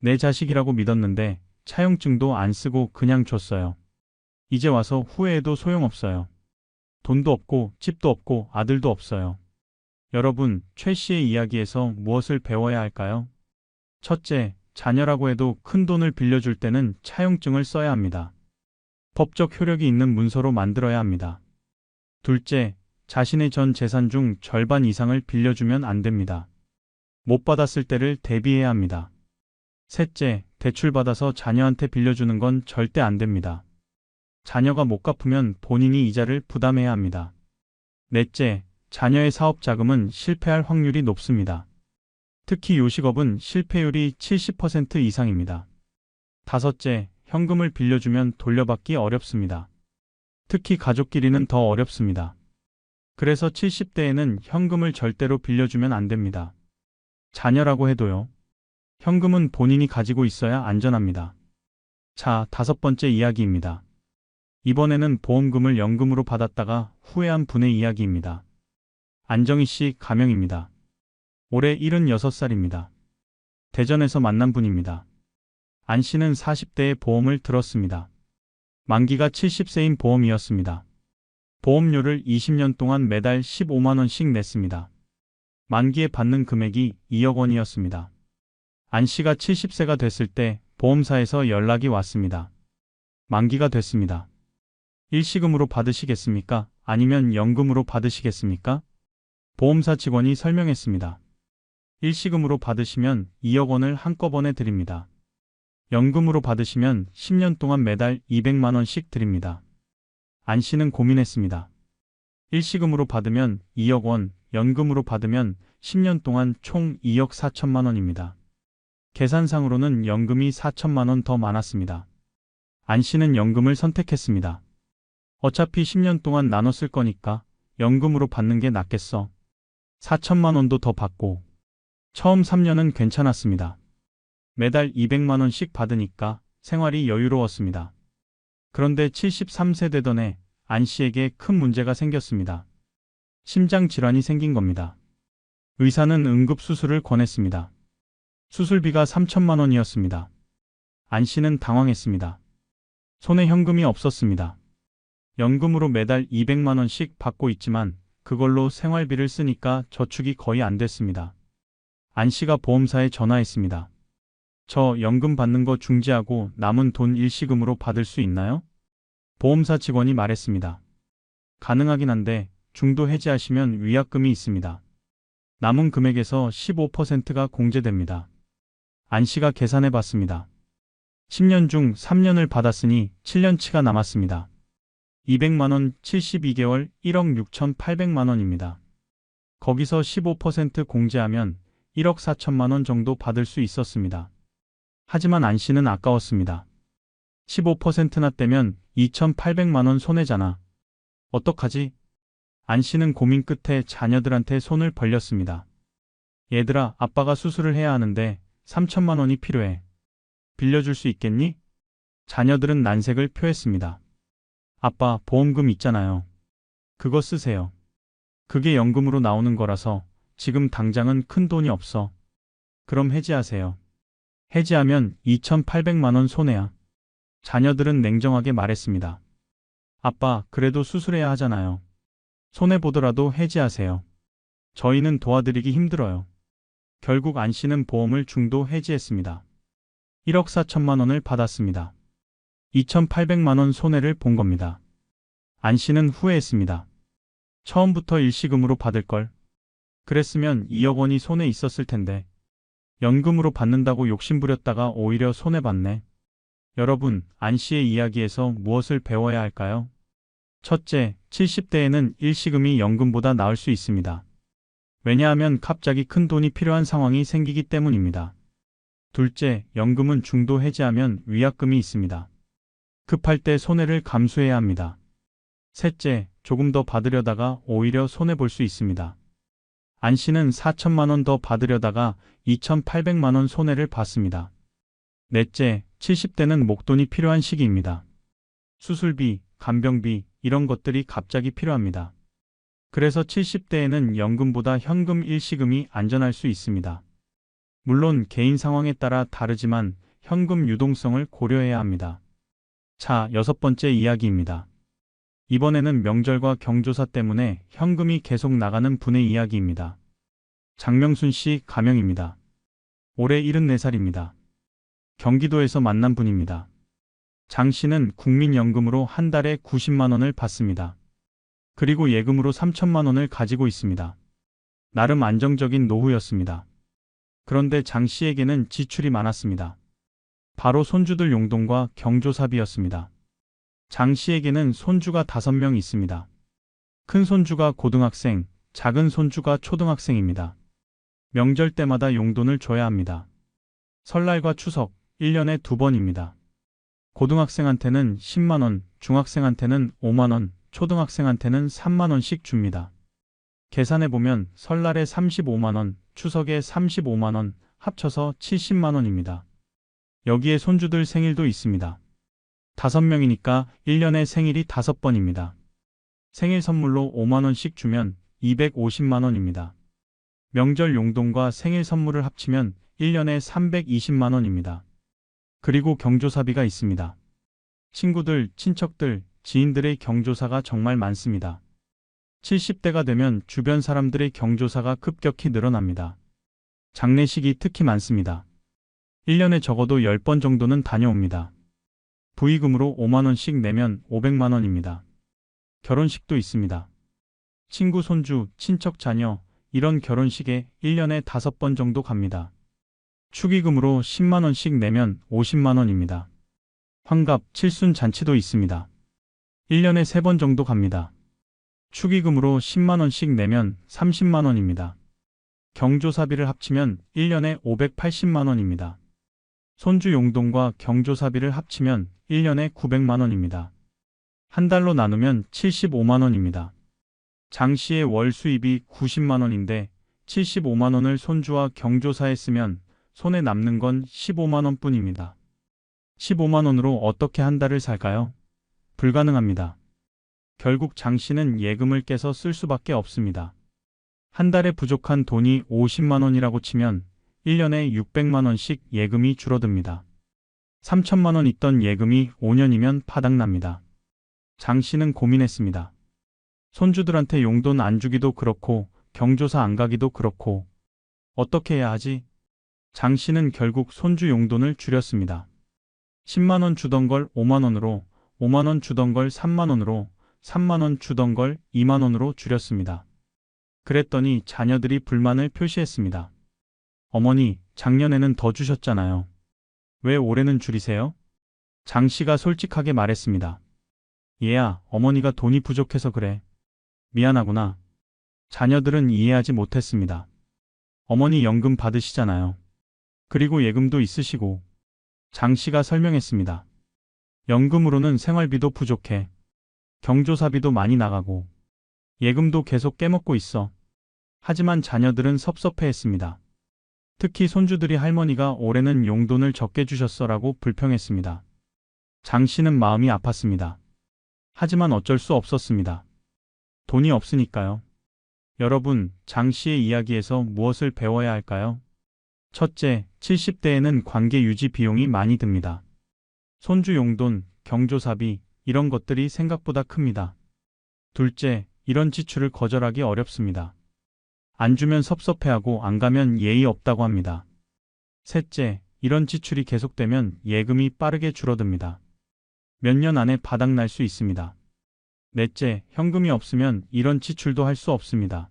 내 자식이라고 믿었는데 차용증도 안 쓰고 그냥 줬어요. 이제 와서 후회해도 소용없어요. 돈도 없고 집도 없고 아들도 없어요. 여러분, 최 씨의 이야기에서 무엇을 배워야 할까요? 첫째, 자녀라고 해도 큰 돈을 빌려줄 때는 차용증을 써야 합니다. 법적 효력이 있는 문서로 만들어야 합니다. 둘째, 자신의 전 재산 중 절반 이상을 빌려주면 안 됩니다. 못 받았을 때를 대비해야 합니다. 셋째, 대출받아서 자녀한테 빌려주는 건 절대 안 됩니다. 자녀가 못 갚으면 본인이 이자를 부담해야 합니다. 넷째, 자녀의 사업 자금은 실패할 확률이 높습니다. 특히 요식업은 실패율이 70% 이상입니다. 다섯째, 현금을 빌려주면 돌려받기 어렵습니다. 특히 가족끼리는 더 어렵습니다. 그래서 70대에는 현금을 절대로 빌려주면 안 됩니다. 자녀라고 해도요. 현금은 본인이 가지고 있어야 안전합니다. 자, 다섯 번째 이야기입니다. 이번에는 보험금을 연금으로 받았다가 후회한 분의 이야기입니다. 안정희 씨 가명입니다. 올해 76살입니다. 대전에서 만난 분입니다. 안 씨는 40대에 보험을 들었습니다. 만기가 70세인 보험이었습니다. 보험료를 20년 동안 매달 15만 원씩 냈습니다. 만기에 받는 금액이 2억 원이었습니다. 안 씨가 70세가 됐을 때 보험사에서 연락이 왔습니다. 만기가 됐습니다. 일시금으로 받으시겠습니까? 아니면 연금으로 받으시겠습니까? 보험사 직원이 설명했습니다. 일시금으로 받으시면 2억 원을 한꺼번에 드립니다. 연금으로 받으시면 10년 동안 매달 200만 원씩 드립니다. 안 씨는 고민했습니다. 일시금으로 받으면 2억 원, 연금으로 받으면 10년 동안 총 2억 4천만 원입니다. 계산상으로는 연금이 4천만 원 더 많았습니다. 안 씨는 연금을 선택했습니다. 어차피 10년 동안 나눠 쓸 거니까 연금으로 받는 게 낫겠어. 4천만 원도 더 받고. 처음 3년은 괜찮았습니다. 매달 200만 원씩 받으니까 생활이 여유로웠습니다. 그런데 73세 되던 해 안 씨에게 큰 문제가 생겼습니다. 심장 질환이 생긴 겁니다. 의사는 응급수술을 권했습니다. 수술비가 3천만 원이었습니다. 안 씨는 당황했습니다. 손에 현금이 없었습니다. 연금으로 매달 200만 원씩 받고 있지만 그걸로 생활비를 쓰니까 저축이 거의 안 됐습니다. 안 씨가 보험사에 전화했습니다. 저 연금 받는 거 중지하고 남은 돈 일시금으로 받을 수 있나요? 보험사 직원이 말했습니다. 가능하긴 한데 중도 해지하시면 위약금이 있습니다. 남은 금액에서 15%가 공제됩니다. 안 씨가 계산해 봤습니다. 10년 중 3년을 받았으니 7년치가 남았습니다. 200만 원 72개월 1억 6,800만 원입니다. 거기서 15% 공제하면 1억 4천만 원 정도 받을 수 있었습니다. 하지만 안 씨는 아까웠습니다. 15%나 떼면 2,800만 원 손해잖아. 어떡하지? 안 씨는 고민 끝에 자녀들한테 손을 벌렸습니다. 얘들아, 아빠가 수술을 해야 하는데 3천만 원이 필요해. 빌려줄 수 있겠니? 자녀들은 난색을 표했습니다. 아빠, 보험금 있잖아요. 그거 쓰세요. 그게 연금으로 나오는 거라서 지금 당장은 큰 돈이 없어. 그럼 해지하세요. 해지하면 2,800만 원 손해야. 자녀들은 냉정하게 말했습니다. 아빠, 그래도 수술해야 하잖아요. 손해보더라도 해지하세요. 저희는 도와드리기 힘들어요. 결국 안 씨는 보험을 중도 해지했습니다. 1억 4천만 원을 받았습니다. 2,800만 원 손해를 본 겁니다. 안 씨는 후회했습니다. 처음부터 일시금으로 받을 걸. 그랬으면 2억 원이 손에 있었을 텐데. 연금으로 받는다고 욕심부렸다가 오히려 손해봤네. 여러분, 안 씨의 이야기에서 무엇을 배워야 할까요? 첫째, 70대에는 일시금이 연금보다 나을 수 있습니다. 왜냐하면 갑자기 큰 돈이 필요한 상황이 생기기 때문입니다. 둘째, 연금은 중도 해지하면 위약금이 있습니다. 급할 때 손해를 감수해야 합니다. 셋째, 조금 더 받으려다가 오히려 손해볼 수 있습니다. 안 씨는 4천만 원 더 받으려다가 2,800만 원 손해를 봤습니다. 넷째, 70대는 목돈이 필요한 시기입니다. 수술비, 간병비, 이런 것들이 갑자기 필요합니다. 그래서 70대에는 연금보다 현금 일시금이 안전할 수 있습니다. 물론 개인 상황에 따라 다르지만 현금 유동성을 고려해야 합니다. 자, 6번째 이야기입니다. 이번에는 명절과 경조사 때문에 현금이 계속 나가는 분의 이야기입니다. 장명순 씨 가명입니다. 올해 74살입니다. 경기도에서 만난 분입니다. 장 씨는 국민연금으로 한 달에 90만 원을 받습니다. 그리고 예금으로 3천만 원을 가지고 있습니다. 나름 안정적인 노후였습니다. 그런데 장 씨에게는 지출이 많았습니다. 바로 손주들 용돈과 경조사비였습니다. 장 씨에게는 손주가 5명 있습니다. 큰 손주가 고등학생, 작은 손주가 초등학생입니다. 명절 때마다 용돈을 줘야 합니다. 설날과 추석, 1년에 2번입니다. 고등학생한테는 10만 원, 중학생한테는 5만 원, 초등학생한테는 3만 원씩 줍니다. 계산해보면 설날에 35만 원, 추석에 35만 원, 합쳐서 70만 원입니다. 여기에 손주들 생일도 있습니다. 5명이니까 1년에 생일이 5번입니다. 생일 선물로 5만 원씩 주면 250만 원입니다. 명절 용돈과 생일 선물을 합치면 1년에 320만 원입니다. 그리고 경조사비가 있습니다. 친구들, 친척들, 지인들의 경조사가 정말 많습니다. 70대가 되면 주변 사람들의 경조사가 급격히 늘어납니다. 장례식이 특히 많습니다. 1년에 적어도 10번 정도는 다녀옵니다. 부의금으로 5만 원씩 내면 500만 원입니다. 결혼식도 있습니다. 친구 손주, 친척 자녀, 이런 결혼식에 1년에 5번 정도 갑니다. 축의금으로 10만 원씩 내면 50만 원입니다. 환갑, 칠순 잔치도 있습니다. 1년에 3번 정도 갑니다. 축의금으로 10만 원씩 내면 30만 원입니다. 경조사비를 합치면 1년에 580만 원입니다. 손주 용돈과 경조사비를 합치면 1년에 900만 원입니다. 한 달로 나누면 75만 원입니다. 장 씨의 월 수입이 90만 원인데 75만 원을 손주와 경조사에 쓰면 손에 남는 건 15만 원뿐입니다. 15만 원으로 어떻게 한 달을 살까요? 불가능합니다. 결국 장 씨는 예금을 깨서 쓸 수밖에 없습니다. 한 달에 부족한 돈이 50만 원이라고 치면 1년에 600만 원씩 예금이 줄어듭니다. 3천만 원 있던 예금이 5년이면 바닥납니다. 장 씨는 고민했습니다. 손주들한테 용돈 안 주기도 그렇고 경조사 안 가기도 그렇고 어떻게 해야 하지? 장 씨는 결국 손주 용돈을 줄였습니다. 10만 원 주던 걸 5만 원으로, 5만 원 주던 걸 3만 원으로, 3만 원 주던 걸 2만 원으로 줄였습니다. 그랬더니 자녀들이 불만을 표시했습니다. 어머니, 작년에는 더 주셨잖아요. 왜 올해는 줄이세요? 장 씨가 솔직하게 말했습니다. 얘야, 어머니가 돈이 부족해서 그래. 미안하구나. 자녀들은 이해하지 못했습니다. 어머니 연금 받으시잖아요. 그리고 예금도 있으시고. 장 씨가 설명했습니다. 연금으로는 생활비도 부족해. 경조사비도 많이 나가고. 예금도 계속 깨먹고 있어. 하지만 자녀들은 섭섭해했습니다. 특히 손주들이 할머니가 올해는 용돈을 적게 주셨어라고 불평했습니다. 장 씨는 마음이 아팠습니다. 하지만 어쩔 수 없었습니다. 돈이 없으니까요. 여러분, 장 씨의 이야기에서 무엇을 배워야 할까요? 첫째, 70대에는 관계 유지 비용이 많이 듭니다. 손주 용돈, 경조사비, 이런 것들이 생각보다 큽니다. 둘째, 이런 지출을 거절하기 어렵습니다. 안 주면 섭섭해하고 안 가면 예의 없다고 합니다. 셋째, 이런 지출이 계속되면 예금이 빠르게 줄어듭니다. 몇 년 안에 바닥날 수 있습니다. 넷째, 현금이 없으면 이런 지출도 할 수 없습니다.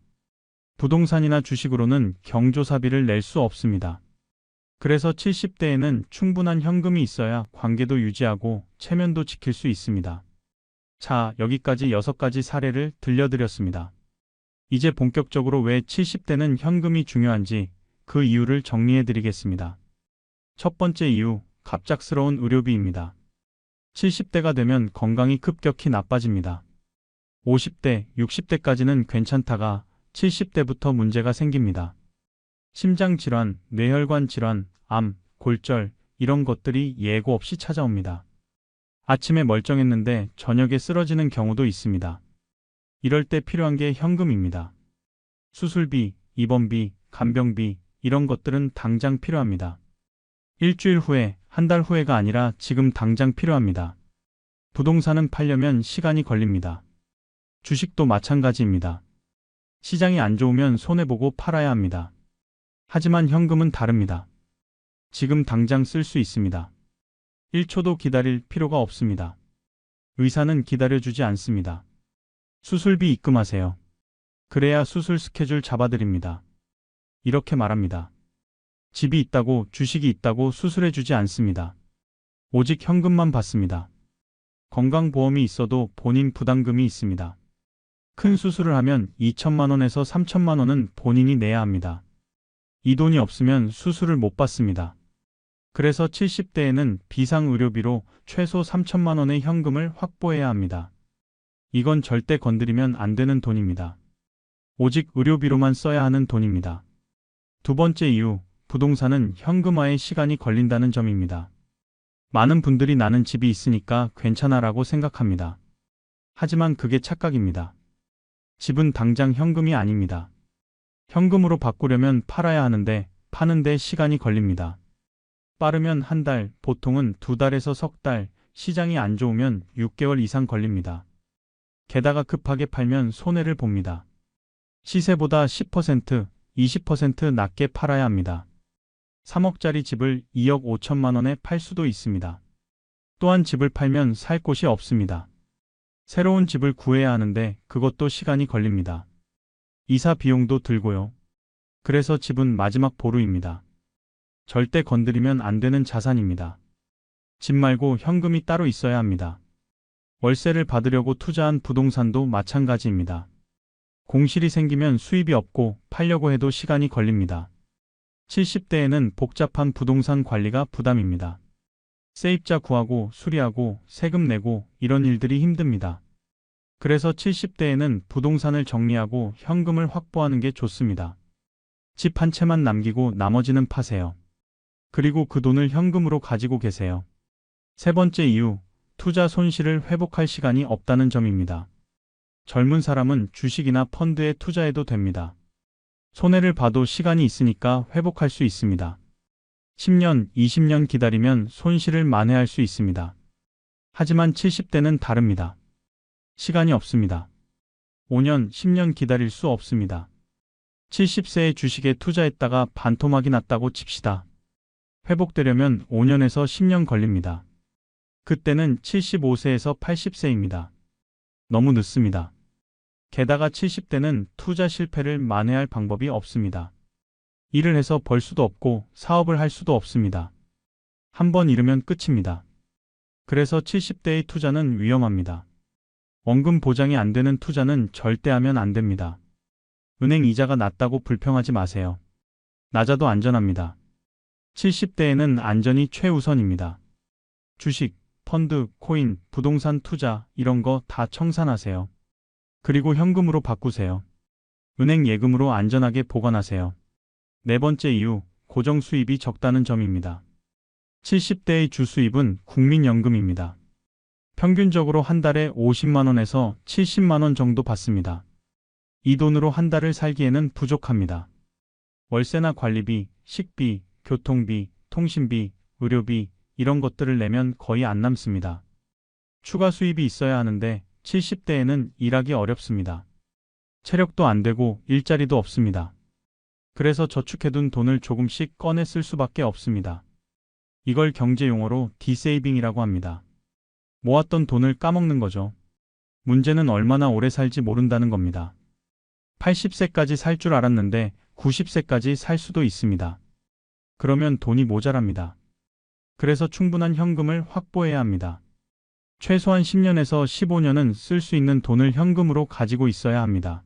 부동산이나 주식으로는 경조사비를 낼 수 없습니다. 그래서 70대에는 충분한 현금이 있어야 관계도 유지하고 체면도 지킬 수 있습니다. 자, 여기까지 6가지 사례를 들려드렸습니다. 이제 본격적으로 왜 70대는 현금이 중요한지 그 이유를 정리해 드리겠습니다. 첫 번째 이유, 갑작스러운 의료비입니다. 70대가 되면 건강이 급격히 나빠집니다. 50대, 60대까지는 괜찮다가 70대부터 문제가 생깁니다. 심장질환, 뇌혈관 질환, 암, 골절, 이런 것들이 예고 없이 찾아옵니다. 아침에 멀쩡했는데 저녁에 쓰러지는 경우도 있습니다. 이럴 때 필요한 게 현금입니다. 수술비, 입원비, 간병비, 이런 것들은 당장 필요합니다. 일주일 후에, 한 달 후에가 아니라 지금 당장 필요합니다. 부동산은 팔려면 시간이 걸립니다. 주식도 마찬가지입니다. 시장이 안 좋으면 손해보고 팔아야 합니다. 하지만 현금은 다릅니다. 지금 당장 쓸 수 있습니다. 1초도 기다릴 필요가 없습니다. 의사는 기다려주지 않습니다. 수술비 입금하세요. 그래야 수술 스케줄 잡아드립니다. 이렇게 말합니다. 집이 있다고, 주식이 있다고 수술해주지 않습니다. 오직 현금만 받습니다. 건강보험이 있어도 본인 부담금이 있습니다. 큰 수술을 하면 2천만 원에서 3천만 원은 본인이 내야 합니다. 이 돈이 없으면 수술을 못 받습니다. 그래서 70대에는 비상의료비로 최소 3천만 원의 현금을 확보해야 합니다. 이건 절대 건드리면 안 되는 돈입니다. 오직 의료비로만 써야 하는 돈입니다. 두 번째 이유, 부동산은 현금화에 시간이 걸린다는 점입니다. 많은 분들이 나는 집이 있으니까 괜찮아라고 생각합니다. 하지만 그게 착각입니다. 집은 당장 현금이 아닙니다. 현금으로 바꾸려면 팔아야 하는데 파는데 시간이 걸립니다. 빠르면 한 달, 보통은 2달에서 석 달, 시장이 안 좋으면 6개월 이상 걸립니다. 게다가 급하게 팔면 손해를 봅니다. 시세보다 10%, 20% 낮게 팔아야 합니다. 3억짜리 집을 2억 5천만 원에 팔 수도 있습니다. 또한 집을 팔면 살 곳이 없습니다. 새로운 집을 구해야 하는데 그것도 시간이 걸립니다. 이사 비용도 들고요. 그래서 집은 마지막 보루입니다. 절대 건드리면 안 되는 자산입니다. 집 말고 현금이 따로 있어야 합니다. 월세를 받으려고 투자한 부동산도 마찬가지입니다. 공실이 생기면 수입이 없고 팔려고 해도 시간이 걸립니다. 70대에는 복잡한 부동산 관리가 부담입니다. 세입자 구하고 수리하고 세금 내고 이런 일들이 힘듭니다. 그래서 70대에는 부동산을 정리하고 현금을 확보하는 게 좋습니다. 집 한 채만 남기고 나머지는 파세요. 그리고 그 돈을 현금으로 가지고 계세요. 세 번째 이유, 투자 손실을 회복할 시간이 없다는 점입니다. 젊은 사람은 주식이나 펀드에 투자해도 됩니다. 손해를 봐도 시간이 있으니까 회복할 수 있습니다. 10년, 20년 기다리면 손실을 만회할 수 있습니다. 하지만 70대는 다릅니다. 시간이 없습니다. 5년, 10년 기다릴 수 없습니다. 70세에 주식에 투자했다가 반토막이 났다고 칩시다. 회복되려면 5년에서 10년 걸립니다. 그때는 75세에서 80세입니다. 너무 늦습니다. 게다가 70대는 투자 실패를 만회할 방법이 없습니다. 일을 해서 벌 수도 없고 사업을 할 수도 없습니다. 한번 잃으면 끝입니다. 그래서 70대의 투자는 위험합니다. 원금 보장이 안 되는 투자는 절대 하면 안 됩니다. 은행 이자가 낮다고 불평하지 마세요. 낮아도 안전합니다. 70대에는 안전이 최우선입니다. 주식, 펀드, 코인, 부동산 투자 이런 거 다 청산하세요. 그리고 현금으로 바꾸세요. 은행 예금으로 안전하게 보관하세요. 네 번째 이유, 고정 수입이 적다는 점입니다. 70대의 주 수입은 국민연금입니다. 평균적으로 한 달에 50만 원에서 70만 원 정도 받습니다. 이 돈으로 한 달을 살기에는 부족합니다. 월세나 관리비, 식비, 교통비, 통신비, 의료비 이런 것들을 내면 거의 안 남습니다. 추가 수입이 있어야 하는데 70대에는 일하기 어렵습니다. 체력도 안 되고 일자리도 없습니다. 그래서 저축해둔 돈을 조금씩 꺼내 쓸 수밖에 없습니다. 이걸 경제 용어로 디세이빙이라고 합니다. 모았던 돈을 까먹는 거죠. 문제는 얼마나 오래 살지 모른다는 겁니다. 80세까지 살 줄 알았는데 90세까지 살 수도 있습니다. 그러면 돈이 모자랍니다. 그래서 충분한 현금을 확보해야 합니다. 최소한 10년에서 15년은 쓸 수 있는 돈을 현금으로 가지고 있어야 합니다.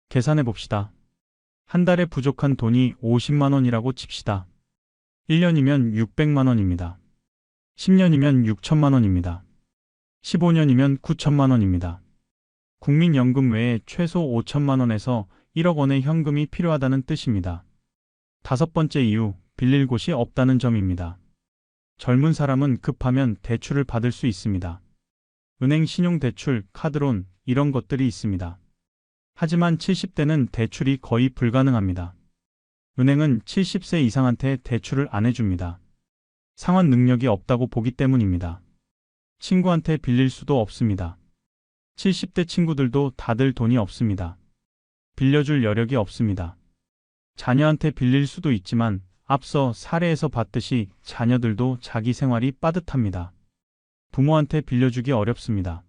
계산해 봅시다. 한 달에 부족한 돈이 50만 원이라고 칩시다. 1년이면 600만 원입니다. 10년이면 6천만 원입니다. 15년이면 9천만 원입니다. 국민연금 외에 최소 5천만 원에서 1억 원의 현금이 필요하다는 뜻입니다. 다섯 번째 이유, 빌릴 곳이 없다는 점입니다. 젊은 사람은 급하면 대출을 받을 수 있습니다. 은행 신용대출, 카드론 이런 것들이 있습니다. 하지만 70대는 대출이 거의 불가능합니다. 은행은 70세 이상한테 대출을 안 해줍니다. 상환 능력이 없다고 보기 때문입니다. 친구한테 빌릴 수도 없습니다. 70대 친구들도 다들 돈이 없습니다. 빌려줄 여력이 없습니다. 자녀한테 빌릴 수도 있지만 앞서 사례에서 봤듯이 자녀들도 자기 생활이 빠듯합니다. 부모한테 빌려주기 어렵습니다.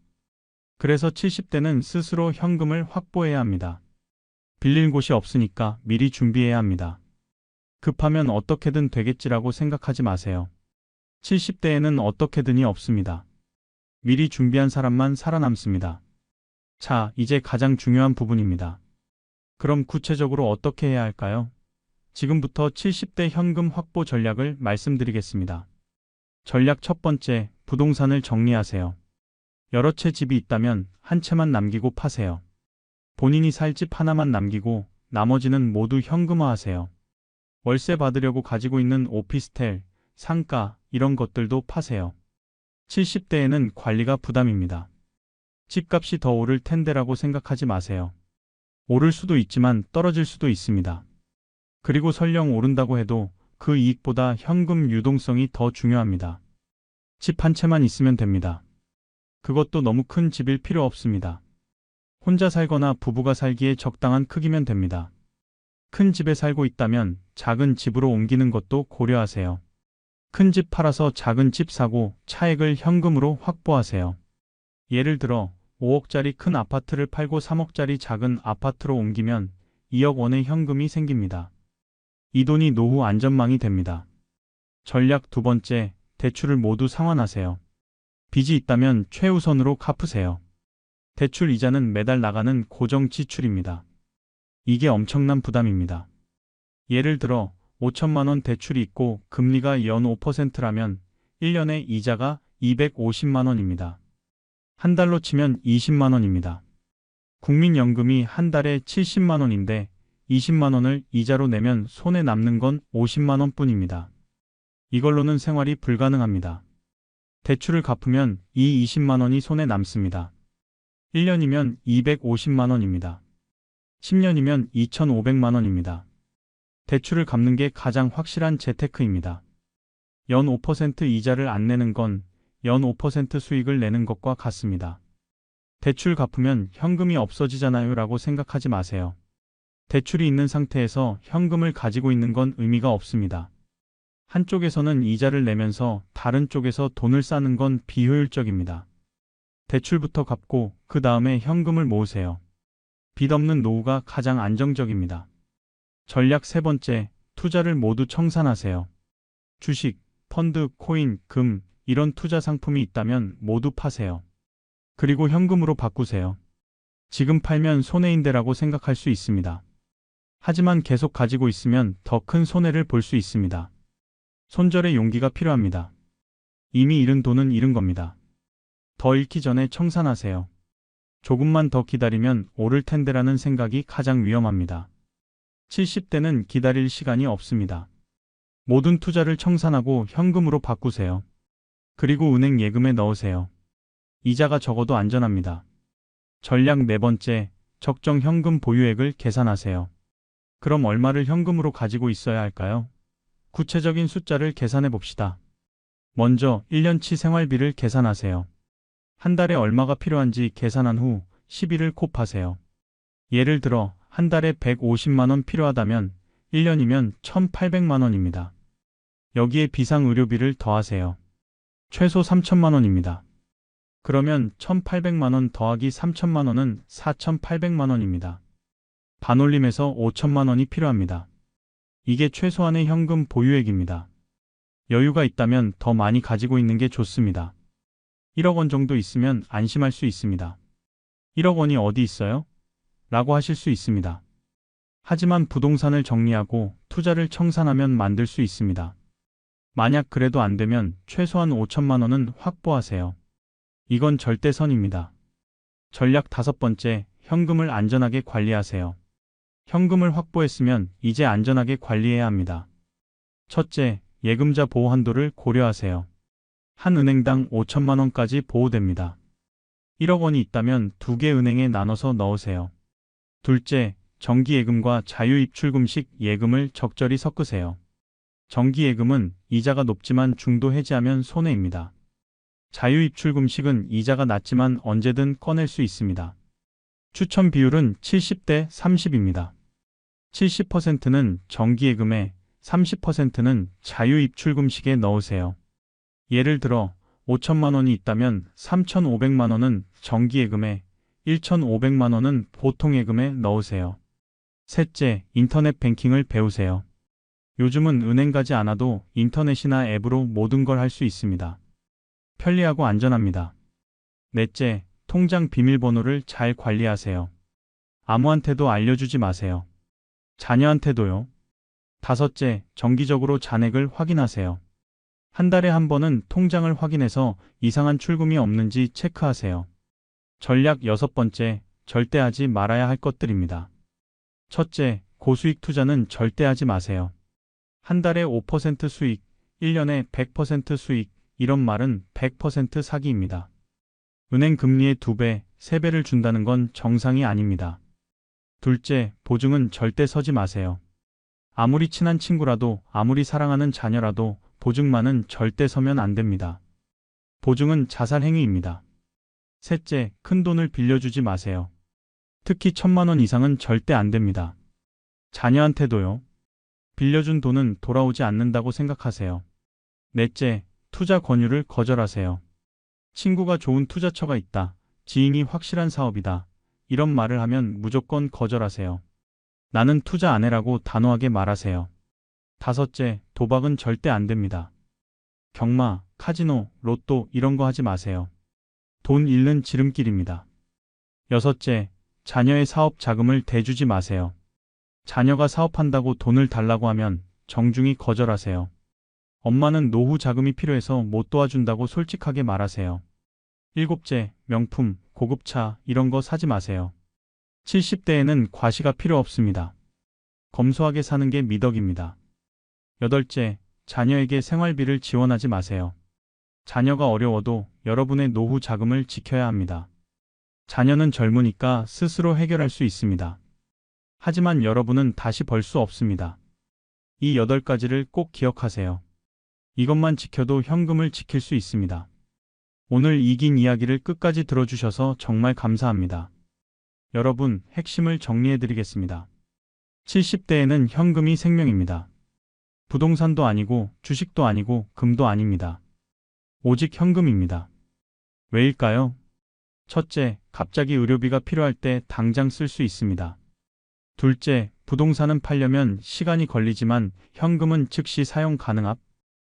그래서 70대는 스스로 현금을 확보해야 합니다. 빌릴 곳이 없으니까 미리 준비해야 합니다. 급하면 어떻게든 되겠지라고 생각하지 마세요. 70대에는 어떻게든이 없습니다. 미리 준비한 사람만 살아남습니다. 자, 이제 가장 중요한 부분입니다. 그럼 구체적으로 어떻게 해야 할까요? 지금부터 70대 현금 확보 전략을 말씀드리겠습니다. 전략 첫 번째, 부동산을 정리하세요. 여러 채 집이 있다면 한 채만 남기고 파세요. 본인이 살 집 하나만 남기고 나머지는 모두 현금화하세요. 월세 받으려고 가지고 있는 오피스텔, 상가 이런 것들도 파세요. 70대에는 관리가 부담입니다. 집값이 더 오를 텐데라고 생각하지 마세요. 오를 수도 있지만 떨어질 수도 있습니다. 그리고 설령 오른다고 해도 그 이익보다 현금 유동성이 더 중요합니다. 집 한 채만 있으면 됩니다. 그것도 너무 큰 집일 필요 없습니다. 혼자 살거나 부부가 살기에 적당한 크기면 됩니다. 큰 집에 살고 있다면 작은 집으로 옮기는 것도 고려하세요. 큰 집 팔아서 작은 집 사고 차액을 현금으로 확보하세요. 예를 들어 5억짜리 큰 아파트를 팔고 3억짜리 작은 아파트로 옮기면 2억 원의 현금이 생깁니다. 이 돈이 노후 안전망이 됩니다. 전략 두 번째, 대출을 모두 상환하세요. 빚이 있다면 최우선으로 갚으세요. 대출 이자는 매달 나가는 고정 지출입니다. 이게 엄청난 부담입니다. 예를 들어 5천만 원 대출이 있고 금리가 연 5%라면 1년에 이자가 250만 원입니다. 한 달로 치면 20만 원입니다. 국민연금이 한 달에 70만 원인데 20만 원을 이자로 내면 손에 남는 건 50만 원뿐입니다. 이걸로는 생활이 불가능합니다. 대출을 갚으면 이 20만 원이 손에 남습니다. 1년이면 250만 원입니다. 10년이면 2,500만 원입니다. 대출을 갚는 게 가장 확실한 재테크입니다. 연 5% 이자를 안 내는 건 연 5% 수익을 내는 것과 같습니다. 대출 갚으면 현금이 없어지잖아요 라고 생각하지 마세요. 대출이 있는 상태에서 현금을 가지고 있는 건 의미가 없습니다. 한쪽에서는 이자를 내면서 다른 쪽에서 돈을 싸는 건 비효율적입니다. 대출부터 갚고 그 다음에 현금을 모으세요. 빚 없는 노후가 가장 안정적입니다. 전략 세 번째, 투자를 모두 청산하세요. 주식, 펀드, 코인, 금 이런 투자 상품이 있다면 모두 파세요. 그리고 현금으로 바꾸세요. 지금 팔면 손해인데라고 생각할 수 있습니다. 하지만 계속 가지고 있으면 더 큰 손해를 볼 수 있습니다. 손절의 용기가 필요합니다. 이미 잃은 돈은 잃은 겁니다. 더 잃기 전에 청산하세요. 조금만 더 기다리면 오를 텐데라는 생각이 가장 위험합니다. 70대는 기다릴 시간이 없습니다. 모든 투자를 청산하고 현금으로 바꾸세요. 그리고 은행 예금에 넣으세요. 이자가 적어도 안전합니다. 전략 네 번째, 적정 현금 보유액을 계산하세요. 그럼 얼마를 현금으로 가지고 있어야 할까요? 구체적인 숫자를 계산해 봅시다. 먼저 1년치 생활비를 계산하세요. 한 달에 얼마가 필요한지 계산한 후 10일을 곱하세요. 예를 들어 한 달에 150만 원 필요하다면 1년이면 1,800만 원입니다. 여기에 비상의료비를 더하세요. 최소 3천만 원입니다. 그러면 1,800만 원 더하기 3천만 원은 4,800만 원입니다. 반올림해서 5천만 원이 필요합니다. 이게 최소한의 현금 보유액입니다. 여유가 있다면 더 많이 가지고 있는 게 좋습니다. 1억 원 정도 있으면 안심할 수 있습니다. 1억 원이 어디 있어요? 라고 하실 수 있습니다. 하지만 부동산을 정리하고 투자를 청산하면 만들 수 있습니다. 만약 그래도 안 되면 최소한 5천만 원은 확보하세요. 이건 절대선입니다. 전략 다섯 번째, 현금을 안전하게 관리하세요. 현금을 확보했으면 이제 안전하게 관리해야 합니다. 첫째, 예금자 보호 한도를 고려하세요. 한 은행당 5천만 원까지 보호됩니다. 1억 원이 있다면 2개 은행에 나눠서 넣으세요. 둘째, 정기예금과 자유입출금식 예금을 적절히 섞으세요. 정기예금은 이자가 높지만 중도 해지하면 손해입니다. 자유입출금식은 이자가 낮지만 언제든 꺼낼 수 있습니다. 추천 비율은 70대 30입니다. 70%는 정기예금에 30%는 자유입출금식에 넣으세요. 예를 들어 5천만 원이 있다면 3,500만 원은 정기예금에 1,500만 원은 보통예금에 넣으세요. 셋째, 인터넷 뱅킹을 배우세요. 요즘은 은행 가지 않아도 인터넷이나 앱으로 모든 걸 할 수 있습니다. 편리하고 안전합니다. 넷째, 통장 비밀번호를 잘 관리하세요. 아무한테도 알려주지 마세요. 자녀한테도요. 다섯째, 정기적으로 잔액을 확인하세요. 한 달에 한 번은 통장을 확인해서 이상한 출금이 없는지 체크하세요. 전략 여섯 번째, 절대 하지 말아야 할 것들입니다. 첫째, 고수익 투자는 절대 하지 마세요. 한 달에 5% 수익, 1년에 100% 수익, 이런 말은 100% 사기입니다. 은행 금리의 2배, 3배를 준다는 건 정상이 아닙니다. 둘째, 보증은 절대 서지 마세요. 아무리 친한 친구라도, 아무리 사랑하는 자녀라도 보증만은 절대 서면 안 됩니다. 보증은 자살 행위입니다. 셋째, 큰 돈을 빌려주지 마세요. 특히 1,000만 원 이상은 절대 안 됩니다. 자녀한테도요. 빌려준 돈은 돌아오지 않는다고 생각하세요. 넷째, 투자 권유를 거절하세요. 친구가 좋은 투자처가 있다. 지인이 확실한 사업이다. 이런 말을 하면 무조건 거절하세요. 나는 투자 안 해라고 단호하게 말하세요. 다섯째, 도박은 절대 안 됩니다. 경마, 카지노, 로또 이런 거 하지 마세요. 돈 잃는 지름길입니다. 여섯째, 자녀의 사업 자금을 대주지 마세요. 자녀가 사업한다고 돈을 달라고 하면 정중히 거절하세요. 엄마는 노후 자금이 필요해서 못 도와준다고 솔직하게 말하세요. 일곱째, 명품, 고급차 이런 거 사지 마세요. 70대에는 과시가 필요 없습니다. 검소하게 사는 게 미덕입니다. 여덟째, 자녀에게 생활비를 지원하지 마세요. 자녀가 어려워도 여러분의 노후 자금을 지켜야 합니다. 자녀는 젊으니까 스스로 해결할 수 있습니다. 하지만 여러분은 다시 벌 수 없습니다. 이 8가지를 꼭 기억하세요. 이것만 지켜도 현금을 지킬 수 있습니다. 오늘 이 긴 이야기를 끝까지 들어주셔서 정말 감사합니다. 여러분, 핵심을 정리해드리겠습니다. 70대에는 현금이 생명입니다. 부동산도 아니고 주식도 아니고 금도 아닙니다. 오직 현금입니다. 왜일까요? 첫째, 갑자기 의료비가 필요할 때 당장 쓸 수 있습니다. 둘째, 부동산은 팔려면 시간이 걸리지만 현금은 즉시 사용 가능.